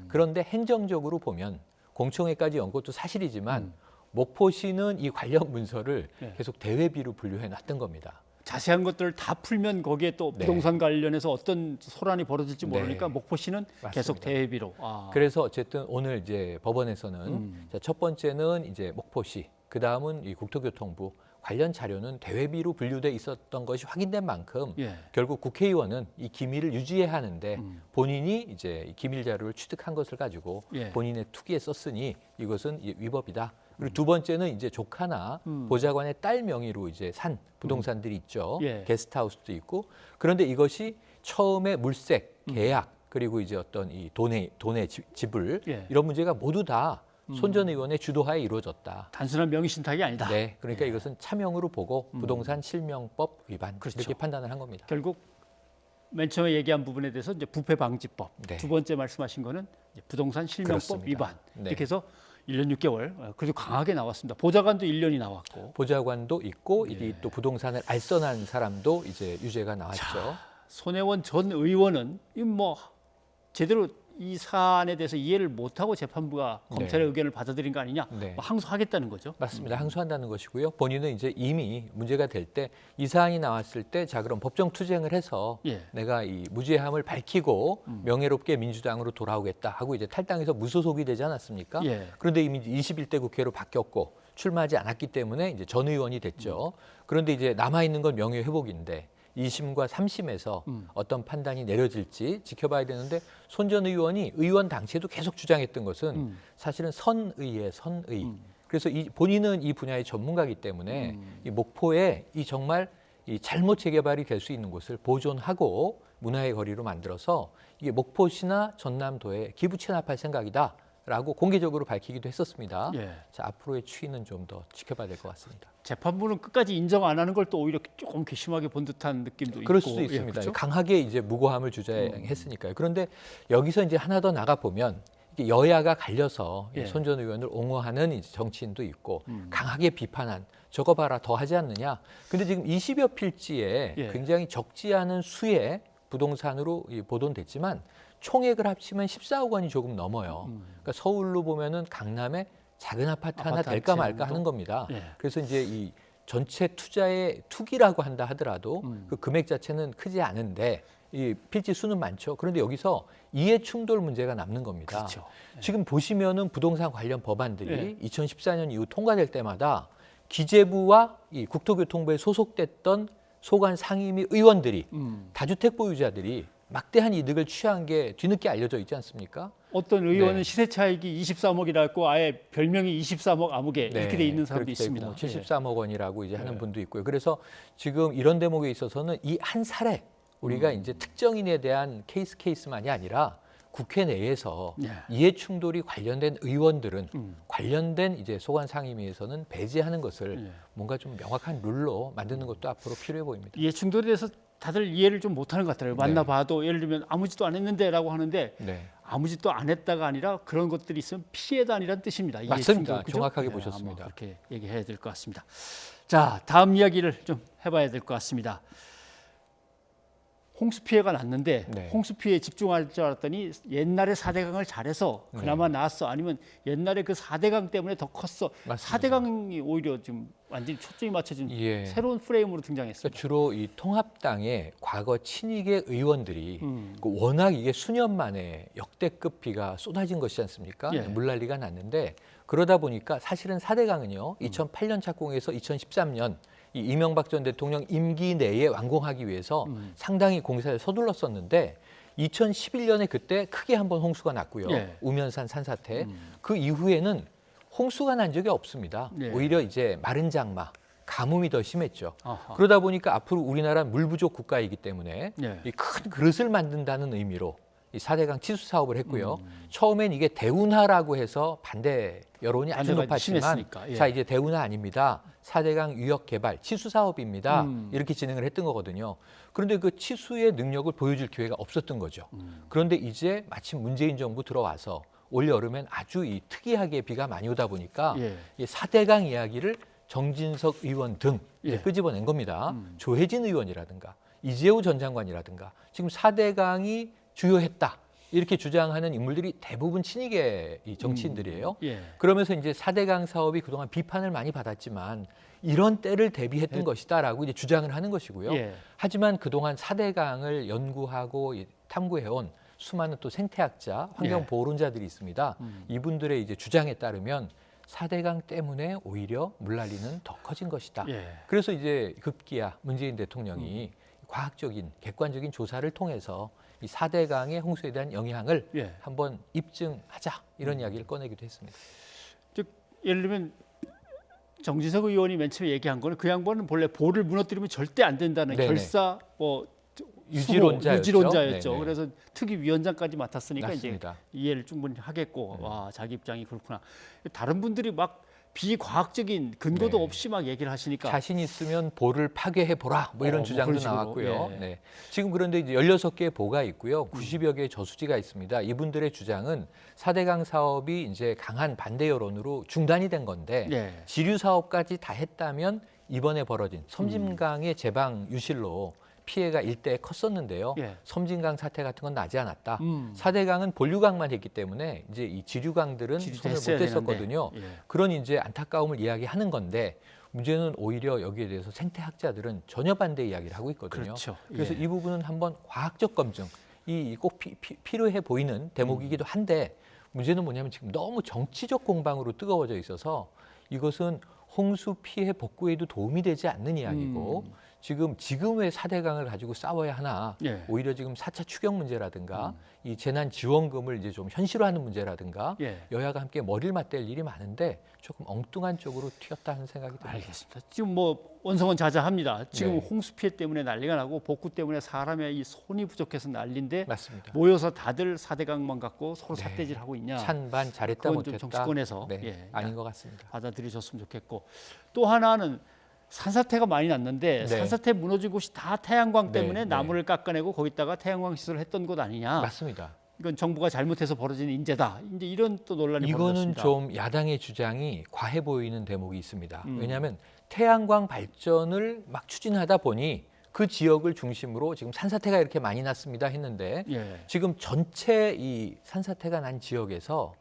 그런데 행정적으로 보면 공청회까지 연 것도 사실이지만 목포시는 이 관련 문서를 계속 대외비로 분류해 놨던 겁니다. 자세한 것들을 다 풀면 거기에 또 부동산 관련해서 어떤 소란이 벌어질지 모르니까 목포시는 계속 대외비로. 그래서 어쨌든 오늘 이제 법원에서는 자, 첫 번째는 이제 목포시, 그 다음은 이 국토교통부 관련 자료는 대외비로 분류돼 있었던 것이 확인된 만큼 결국 국회의원은 이 기밀을 유지해야 하는데 본인이 이제 이 기밀 자료를 취득한 것을 가지고 본인의 투기에 썼으니 이것은 위법이다. 그리고 두 번째는 이제 조카나 보좌관의 딸 명의로 이제 산 부동산들이 있죠. 게스트하우스도 있고. 그런데 이것이 처음에 물색, 계약, 그리고 이제 어떤 이 돈의 지불 이런 문제가 모두 다 손 전 의원의 주도하에 이루어졌다. 단순한 명의 신탁이 아니다. 네, 그러니까 이것은 차명으로 보고 부동산 실명법 위반 이렇게 판단을 한 겁니다. 결국 맨 처음에 얘기한 부분에 대해서 이제 부패 방지법, 두 번째 말씀하신 거는 이제 부동산 실명법 그렇습니다. 위반 이렇게 해서 1년 6개월 그래도 강하게 나왔습니다. 보좌관도 1년이 나왔고. 보좌관도 있고 이게 또 부동산을 알선한 사람도 이제 유죄가 나왔죠. 자, 손혜원 전 의원은 뭐 제대로 이 사안에 대해서 이해를 못하고 재판부가 검찰의 의견을 받아들인 거 아니냐. 뭐 항소하겠다는 거죠. 맞습니다. 항소한다는 것이고요. 본인은 이제 이미 문제가 될 때 이 사안이 나왔을 때 자 그럼 법정 투쟁을 해서 내가 이 무죄함을 밝히고 명예롭게 민주당으로 돌아오겠다 하고 이제 탈당해서 무소속이 되지 않았습니까? 그런데 이미 21대 국회로 바뀌었고 출마하지 않았기 때문에 이제 전 의원이 됐죠. 그런데 이제 남아 있는 건 명예회복인데 2심과 3심에서 어떤 판단이 내려질지 지켜봐야 되는데 손 전 의원이 의원 당시에도 계속 주장했던 것은 사실은 선의예요, 선의. 그래서 본인은 이 분야의 전문가이기 때문에 이 목포에 이 정말 이 잘못 재개발이 될 수 있는 곳을 보존하고 문화의 거리로 만들어서 이게 목포시나 전남도에 기부 체납할 생각이다. 라고 공개적으로 밝히기도 했었습니다. 자, 앞으로의 추이는 좀 더 지켜봐야 될 것 같습니다. 재판부는 끝까지 인정 안 하는 걸 또 오히려 조금 괘씸하게 본 듯한 느낌도 그럴 있고. 수도 있습니다. 그렇죠? 강하게 이제 무고함을 주장했으니까요. 그런데 여기서 이제 하나 더 나가 보면 여야가 갈려서 손 전 의원을 옹호하는 이제 정치인도 있고 강하게 비판한 저거 봐라 더 하지 않느냐. 근데 지금 20여 필지에 굉장히 적지 않은 수의 부동산으로 보존됐지만 총액을 합치면 14억 원이 조금 넘어요. 그러니까 서울로 보면은 강남에 작은 아파트 하나 될까 말까 하는 겁니다. 그래서 이제 이 전체 투자의 투기라고 한다 하더라도 그 금액 자체는 크지 않은데 이 필지 수는 많죠. 그런데 여기서 이해 충돌 문제가 남는 겁니다. 그렇죠. 지금 보시면은 부동산 관련 법안들이 2014년 이후 통과될 때마다 기재부와 이 국토교통부에 소속됐던 소관 상임위 의원들이 다주택 보유자들이 막대한 이득을 취한 게 뒤늦게 알려져 있지 않습니까? 어떤 의원은 시세 차익이 23억이라 했고 아예 별명이 23억 아무개 이렇게 돼 있는 사람도 있습니다. 73억 원이라고 이제 하는 분도 있고요. 그래서 지금 이런 대목에 있어서는 이 한 사례 우리가 이제 특정인에 대한 케이스만이 아니라 국회 내에서 이해 충돌이 관련된 의원들은 관련된 이제 소관 상임위에서는 배제하는 것을 뭔가 좀 명확한 룰로 만드는 것도 앞으로 필요해 보입니다. 이해 충돌에 대해서 다들 이해를 좀 못하는 것 같더라고요. 만나봐도 예를 들면 아무 짓도 안 했는데라고 하는데 아무 짓도 안 했다가 아니라 그런 것들이 있으면 피해도 아니라는 뜻입니다. 맞습니다. 충돌, 정확하게 보셨습니다. 그렇게 얘기해야 될 것 같습니다. 자, 다음 이야기를 좀 해봐야 될 것 같습니다. 홍수 피해가 났는데 홍수 피해에 집중할 줄 알았더니 옛날에 4대강을 잘해서 그나마 나았어. 아니면 옛날에 그 4대강 때문에 더 컸어. 맞습니다. 4대강이 오히려 지금 완전히 초점이 맞춰진 새로운 프레임으로 등장했습니다. 그러니까 주로 이 통합당의 과거 친이계 의원들이 워낙 이게 수년 만에 역대급 비가 쏟아진 것이지 않습니까? 물난리가 났는데 그러다 보니까 사실은 4대강은요. 2008년 착공해서 2013년 이 이명박 전 대통령 임기 내에 완공하기 위해서 상당히 공사를 서둘렀었는데 2011년에 그때 크게 한번 홍수가 났고요. 예. 우면산 산사태. 그 이후에는 홍수가 난 적이 없습니다. 예. 오히려 이제 마른 장마, 가뭄이 더 심했죠. 아하. 그러다 보니까 앞으로 우리나라는 물 부족 국가이기 때문에 예. 이 큰 그릇을 만든다는 의미로 이 4대강 치수 사업을 했고요. 처음엔 이게 대운하라고 해서 반대 여론이 아주 반대가 높았지만 심했으니까. 예. 자 이제 대운하 아닙니다. 4대강 유역 개발 치수 사업입니다. 이렇게 진행을 했던 거거든요. 그런데 그 치수의 능력을 보여줄 기회가 없었던 거죠. 그런데 이제 마침 문재인 정부 들어와서 올 여름엔 아주 이 특이하게 비가 많이 오다 보니까 예. 이 4대강 이야기를 정진석 의원 등 예. 끄집어낸 겁니다. 조혜진 의원이라든가 이재호 전 장관이라든가 지금 4대강이 주요했다. 이렇게 주장하는 인물들이 대부분 친이계 정치인들이에요. 예. 그러면서 이제 4대강 사업이 그동안 비판을 많이 받았지만 이런 때를 대비했던 것이다라고 이제 주장을 하는 것이고요. 예. 하지만 그동안 4대강을 연구하고 탐구해온 수많은 또 생태학자, 환경보호론자들이 있습니다. 이분들의 이제 주장에 따르면 4대강 때문에 오히려 물난리는 더 커진 것이다. 예. 그래서 이제 급기야 문재인 대통령이 과학적인 객관적인 조사를 통해서 이 4대강의 홍수에 대한 영향을 예. 한번 입증하자 이런 이야기를 꺼내기도 했습니다. 즉 예를 들면 정진석 의원이 맨 처음에 얘기한 거는 그 양반은 본래 보를 무너뜨리면 절대 안 된다는 네네. 결사 유지론자였죠. 유지론자였죠. 그래서 특위위원장까지 맡았으니까 맞습니다. 이제 이해를 충분히 하겠고 와 자기 입장이 그렇구나. 다른 분들이 막 비과학적인 근거도 없이 막 얘기를 하시니까 자신 있으면 보를 파괴해 보라 뭐 이런 주장도 그런 식으로. 나왔고요. 예. 네. 지금 그런데 이제 16개의 보가 있고요. 90여 개의 저수지가 있습니다. 이분들의 주장은 4대강 사업이 이제 강한 반대 여론으로 중단이 된 건데 예. 지류 사업까지 다 했다면 이번에 벌어진 섬진강의 제방 유실로 피해가 일대에 컸었는데요. 예. 섬진강 사태 같은 건 나지 않았다. 4대강은 본류강만 했기 때문에 이제 이 지류강들은 손을 못 댔었거든요. 예. 그런 이제 안타까움을 이야기하는 건데 문제는 오히려 여기에 대해서 생태학자들은 전혀 반대 이야기를 하고 있거든요. 그렇죠. 그래서 예. 이 부분은 한번 과학적 검증, 이 꼭 필요해 보이는 대목이기도 한데 문제는 뭐냐면 지금 너무 정치적 공방으로 뜨거워져 있어서 이것은 홍수 피해 복구에도 도움이 되지 않는 이야기고 지금 왜 4대강을 가지고 싸워야 하나? 예. 오히려 지금 4차 추경 문제라든가 이 재난 지원금을 이제 좀 현실화하는 문제라든가 예. 여야가 함께 머리를 맞댈 일이 많은데 조금 엉뚱한 쪽으로 튀었다 하는 생각이 듭니다. 알겠습니다. 지금 뭐 원성은 자자합니다. 지금 네. 홍수 피해 때문에 난리가 나고 복구 때문에 사람의 이 손이 부족해서 난리인데 맞습니다. 모여서 다들 4대강만 갖고 서로 삿대질하고 있냐? 찬반 잘했다 그건 못했다. 좀 정치권에서 네, 아닌 것 같습니다. 받아들여줬으면 좋겠고 또 하나는 산사태가 많이 났는데 네. 산사태 무너진 곳이 다 태양광 네, 때문에 네. 나무를 깎아내고 거기다가 태양광 시설을 했던 곳 아니냐? 맞습니다. 이건 정부가 잘못해서 벌어진 인재다. 이제 이런 또 논란이 이거는 벌어졌습니다. 좀 야당의 주장이 과해 보이는 대목이 있습니다. 왜냐하면 태양광 발전을 막 추진하다 보니 그 지역을 중심으로 지금 산사태가 이렇게 많이 났습니다 했는데 예. 지금 전체 이 산사태가 난 지역에서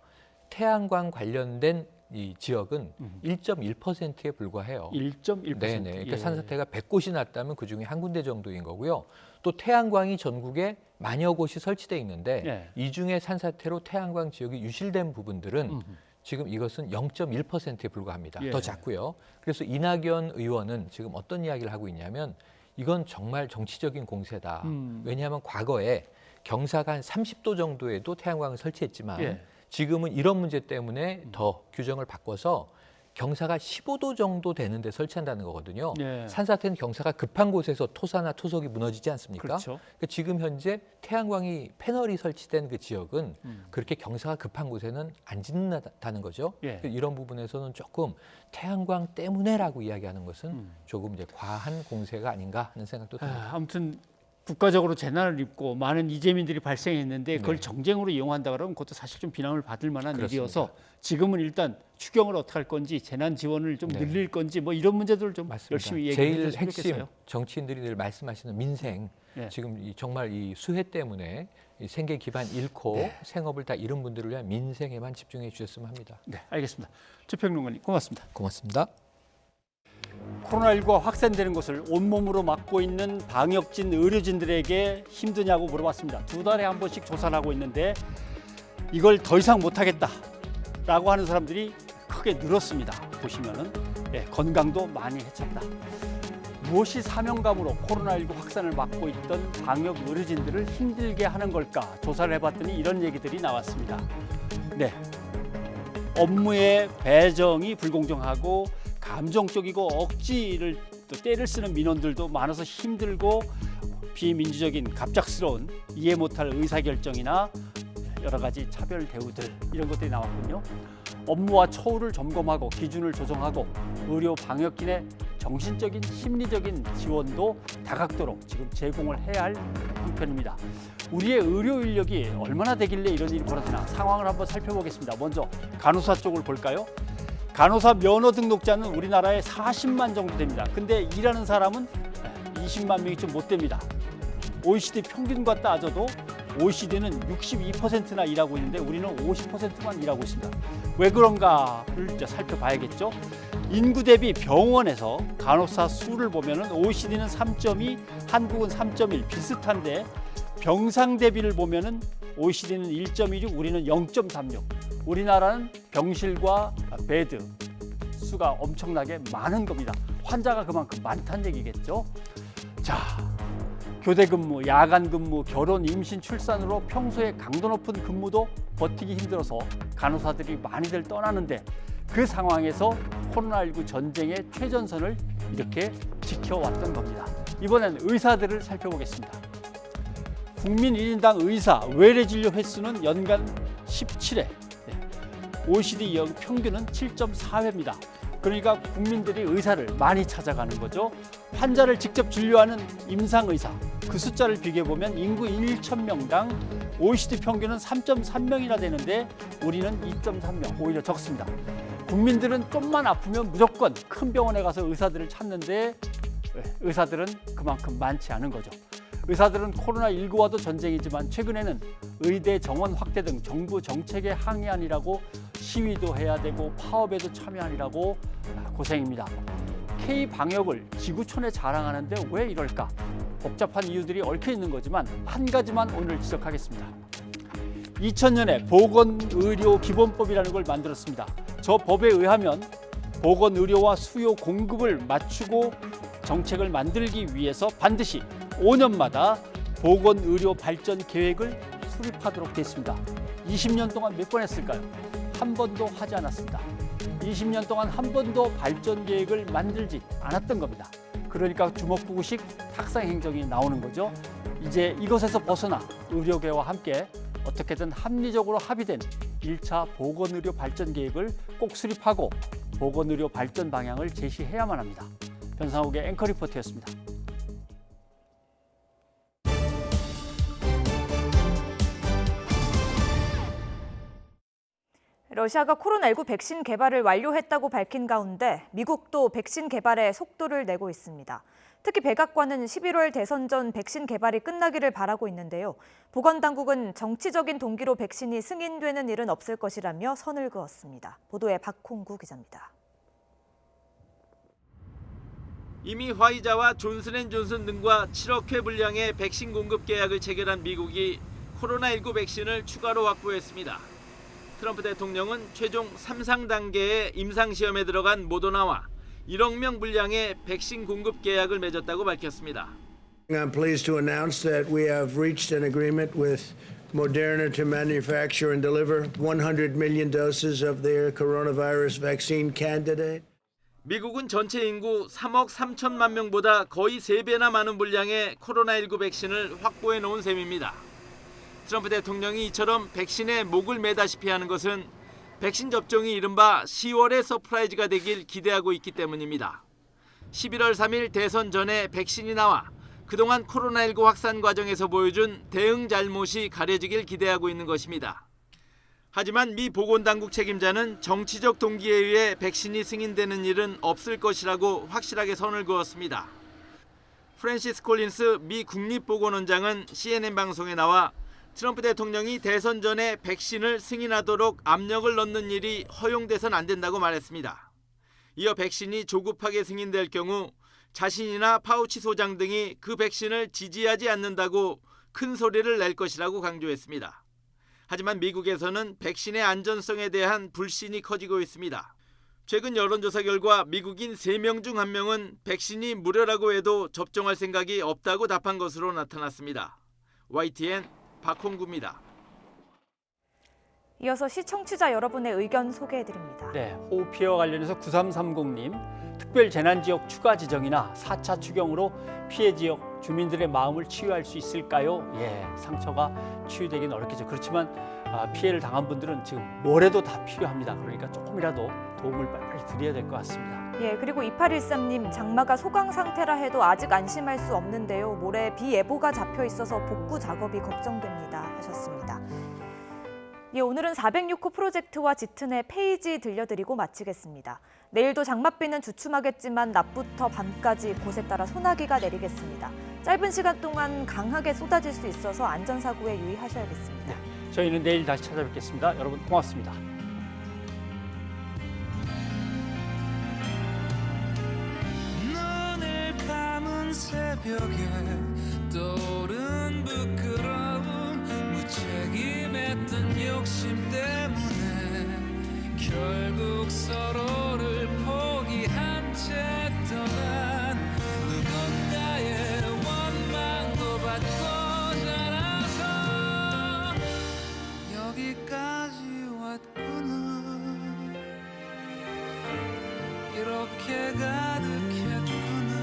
태양광 관련된 이 지역은 1.1%에 불과해요. 1.1%. 네네. 그러니까 예. 산사태가 100곳이 났다면 그중에 한 군데 정도인 거고요. 또 태양광이 전국에 만여 곳이 설치돼 있는데 예. 이 중에 산사태로 태양광 지역이 유실된 부분들은 지금 이것은 0.1%에 불과합니다. 예. 더 작고요. 그래서 이낙연 의원은 지금 어떤 이야기를 하고 있냐면 이건 정말 정치적인 공세다. 왜냐하면 과거에 경사가 한 30도 정도에도 태양광을 설치했지만 예. 지금은 이런 문제 때문에 더 규정을 바꿔서 경사가 15도 정도 되는데 설치한다는 거거든요. 예. 산사태는 경사가 급한 곳에서 토사나 토석이 무너지지 않습니까? 그렇죠. 그러니까 지금 현재 태양광이 패널이 설치된 그 지역은 그렇게 경사가 급한 곳에는 안 짓는다는 거죠. 예. 이런 부분에서는 조금 태양광 때문에라고 이야기하는 것은 조금 이제 과한 공세가 아닌가 하는 생각도 듭니다. 아무튼 국가적으로 재난을 입고 많은 이재민들이 발생했는데 그걸 네. 정쟁으로 이용한다 그러면 그것도 사실 좀 비난을 받을 만한 그렇습니다. 일이어서 지금은 일단 추경을 어떻게 할 건지 재난 지원을 좀 네. 늘릴 건지 뭐 이런 문제들을 좀 맞습니다. 열심히 얘기해 제일 줬으면 핵심 좋겠어요. 정치인들이 늘 말씀하시는 민생 네. 지금 정말 이 수해 때문에 이 생계 기반 잃고 네. 생업을 다 잃은 분들을 위한 민생에만 집중해 주셨으면 합니다. 네, 알겠습니다. 최평론가님 고맙습니다. 고맙습니다. 코로나19가 확산되는 것을 온몸으로 막고 있는 방역진 의료진들에게 힘드냐고 물어봤습니다. 2달에 한 번씩 조사를 하고 있는데 이걸 더 이상 못하겠다라고 하는 사람들이 크게 늘었습니다. 보시면은 건강도 많이 해쳤다. 무엇이 사명감으로 코로나19 확산을 막고 있던 방역 의료진들을 힘들게 하는 걸까 조사를 해봤더니 이런 얘기들이 나왔습니다. 네, 업무의 배정이 불공정하고 감정적이고 억지를 또 때를 쓰는 민원들도 많아서 힘들고 비민주적인 갑작스러운 이해 못할 의사결정이나 여러 가지 차별 대우들 이런 것들이 나왔군요. 업무와 처우를 점검하고 기준을 조정하고 의료 방역진의 정신적인 심리적인 지원도 다각도로 지금 제공을 해야 할 형편입니다. 우리의 의료 인력이 얼마나 되길래 이런 일이 벌어지나 상황을 한번 살펴보겠습니다. 먼저 간호사 쪽을 볼까요? 간호사 면허 등록자는 우리나라에 40만 정도 됩니다. 근데 일하는 사람은 20만 명이 좀 못 됩니다. OECD 평균과 따져도 OECD는 62%나 일하고 있는데 우리는 50%만 일하고 있습니다. 왜 그런가를 살펴봐야겠죠. 인구 대비 병원에서 간호사 수를 보면 OECD는 3.2, 한국은 3.1 비슷한데 병상 대비를 보면 OECD는 1.16, 우리는 0.36. 우리나라는 병실과 베드 수가 엄청나게 많은 겁니다. 환자가 그만큼 많다는 얘기겠죠. 자, 교대 근무, 야간 근무, 결혼, 임신, 출산으로 평소에 강도 높은 근무도 버티기 힘들어서 간호사들이 많이들 떠나는데 그 상황에서 코로나19 전쟁의 최전선을 이렇게 지켜왔던 겁니다. 이번엔 의사들을 살펴보겠습니다. 국민 1인당 의사 외래 진료 횟수는 연간 17회, OECD 평균은 7.4회입니다. 그러니까 국민들이 의사를 많이 찾아가는 거죠. 환자를 직접 진료하는 임상의사, 그 숫자를 비교해보면 인구 1,000명당 OECD 평균은 3.3명이나 되는데 우리는 2.3명, 오히려 적습니다. 국민들은 좀만 아프면 무조건 큰 병원에 가서 의사들을 찾는데 의사들은 그만큼 많지 않은 거죠. 의사들은 코로나19와도 전쟁이지만 최근에는 의대 정원 확대 등 정부 정책의 항의안이라고 시위도 해야 되고 파업에도 참여하느라고 고생입니다. K-방역을 지구촌에 자랑하는데 왜 이럴까? 복잡한 이유들이 얽혀 있는 거지만 한 가지만 오늘 지적하겠습니다. 2000년에 보건의료기본법이라는 걸 만들었습니다. 저 법에 의하면 보건의료와 수요 공급을 맞추고 정책을 만들기 위해서 반드시 5년마다 보건의료 발전 계획을 수립하도록 돼 있습니다. 20년 동안 몇 번 했을까요? 한 번도 하지 않았습니다. 20년 동안 한 번도 발전 계획을 만들지 않았던 겁니다. 그러니까 주먹구구식 탁상 행정이 나오는 거죠. 이제 이것에서 벗어나 의료계와 함께 어떻게든 합리적으로 합의된 1차 보건의료 발전 계획을 꼭 수립하고 보건의료 발전 방향을 제시해야만 합니다. 변상욱의 앵커 리포트였습니다. 러시아가 코로나19 백신 개발을 완료했다고 밝힌 가운데 미국도 백신 개발에 속도를 내고 있습니다. 특히 백악관은 11월 대선 전 백신 개발이 끝나기를 바라고 있는데요. 보건당국은 정치적인 동기로 백신이 승인되는 일은 없을 것이라며 선을 그었습니다. 보도에 박홍구 기자입니다. 이미 화이자와 존슨앤존슨 등과 7억 회 분량의 백신 공급 계약을 체결한 미국이 코로나19 백신을 추가로 확보했습니다. 트럼프 대통령은 최종 3상 단계의 임상시험에 들어간 모더나와 1억 명 분량의 백신 공급 계약을 맺었다고 밝혔습니다. I'm pleased to announce that we have reached an agreement with Moderna to manufacture and deliver 100 million doses of their coronavirus vaccine candidate. 미국은 전체 인구 3억 3천만 명보다 거의 3배나 많은 분량의 코로나19 백신을 확보해 놓은 셈입니다. 트럼프 대통령이 이처럼 백신에 목을 매다시피 하는 것은 백신 접종이 이른바 10월의 서프라이즈가 되길 기대하고 있기 때문입니다. 11월 3일 대선 전에 백신이 나와 그동안 코로나19 확산 과정에서 보여준 대응 잘못이 가려지길 기대하고 있는 것입니다. 하지만 미 보건당국 책임자는 정치적 동기에 의해 백신이 승인되는 일은 없을 것이라고 확실하게 선을 그었습니다. 프랜시스 콜린스 미 국립보건원장은 CNN 방송에 나와 트럼프 대통령이 대선 전에 백신을 승인하도록 압력을 넣는 일이 허용돼선 안 된다고 말했습니다. 이어 백신이 조급하게 승인될 경우 자신이나 파우치 소장 등이 그 백신을 지지하지 않는다고 큰 소리를 낼 것이라고 강조했습니다. 하지만 미국에서는 백신의 안전성에 대한 불신이 커지고 있습니다. 최근 여론조사 결과 미국인 3명 중 1명은 백신이 무료라고 해도 접종할 생각이 없다고 답한 것으로 나타났습니다. YTN 박홍구입니다. 이어서 시청취자 여러분의 의견 소개해드립니다. 네, 호우 피해와 관련해서 9330님, 특별 재난지역 추가 지정이나 4차 추경으로 피해 지역 주민들의 마음을 치유할 수 있을까요? 예, 상처가 치유되기는 어렵겠죠. 그렇지만 피해를 당한 분들은 지금 뭐래도 다 필요합니다. 그러니까 조금이라도 도움을 빨리 드려야 될 것 같습니다. 예, 그리고 2813님, 장마가 소강 상태라 해도 아직 안심할 수 없는데요. 모레 비 예보가 잡혀 있어서 복구 작업이 걱정됩니다. 하셨습니다. 예, 오늘은 406호 프로젝트와 짙은의 페이지 들려드리고 마치겠습니다. 내일도 장맛비는 주춤하겠지만 낮부터 밤까지 곳에 따라 소나기가 내리겠습니다. 짧은 시간 동안 강하게 쏟아질 수 있어서 안전사고에 유의하셔야겠습니다. 네, 저희는 내일 다시 찾아뵙겠습니다. 여러분 고맙습니다. 눈을 감은 새벽에 떠오른 부끄러움, 무책임했던 욕심 때문에 결국 서로를 포기한 채 떠난 누군가의 원망도 받고 자라서 여기까지 왔구나. 이렇게 가득했구나.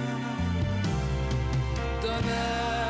떠나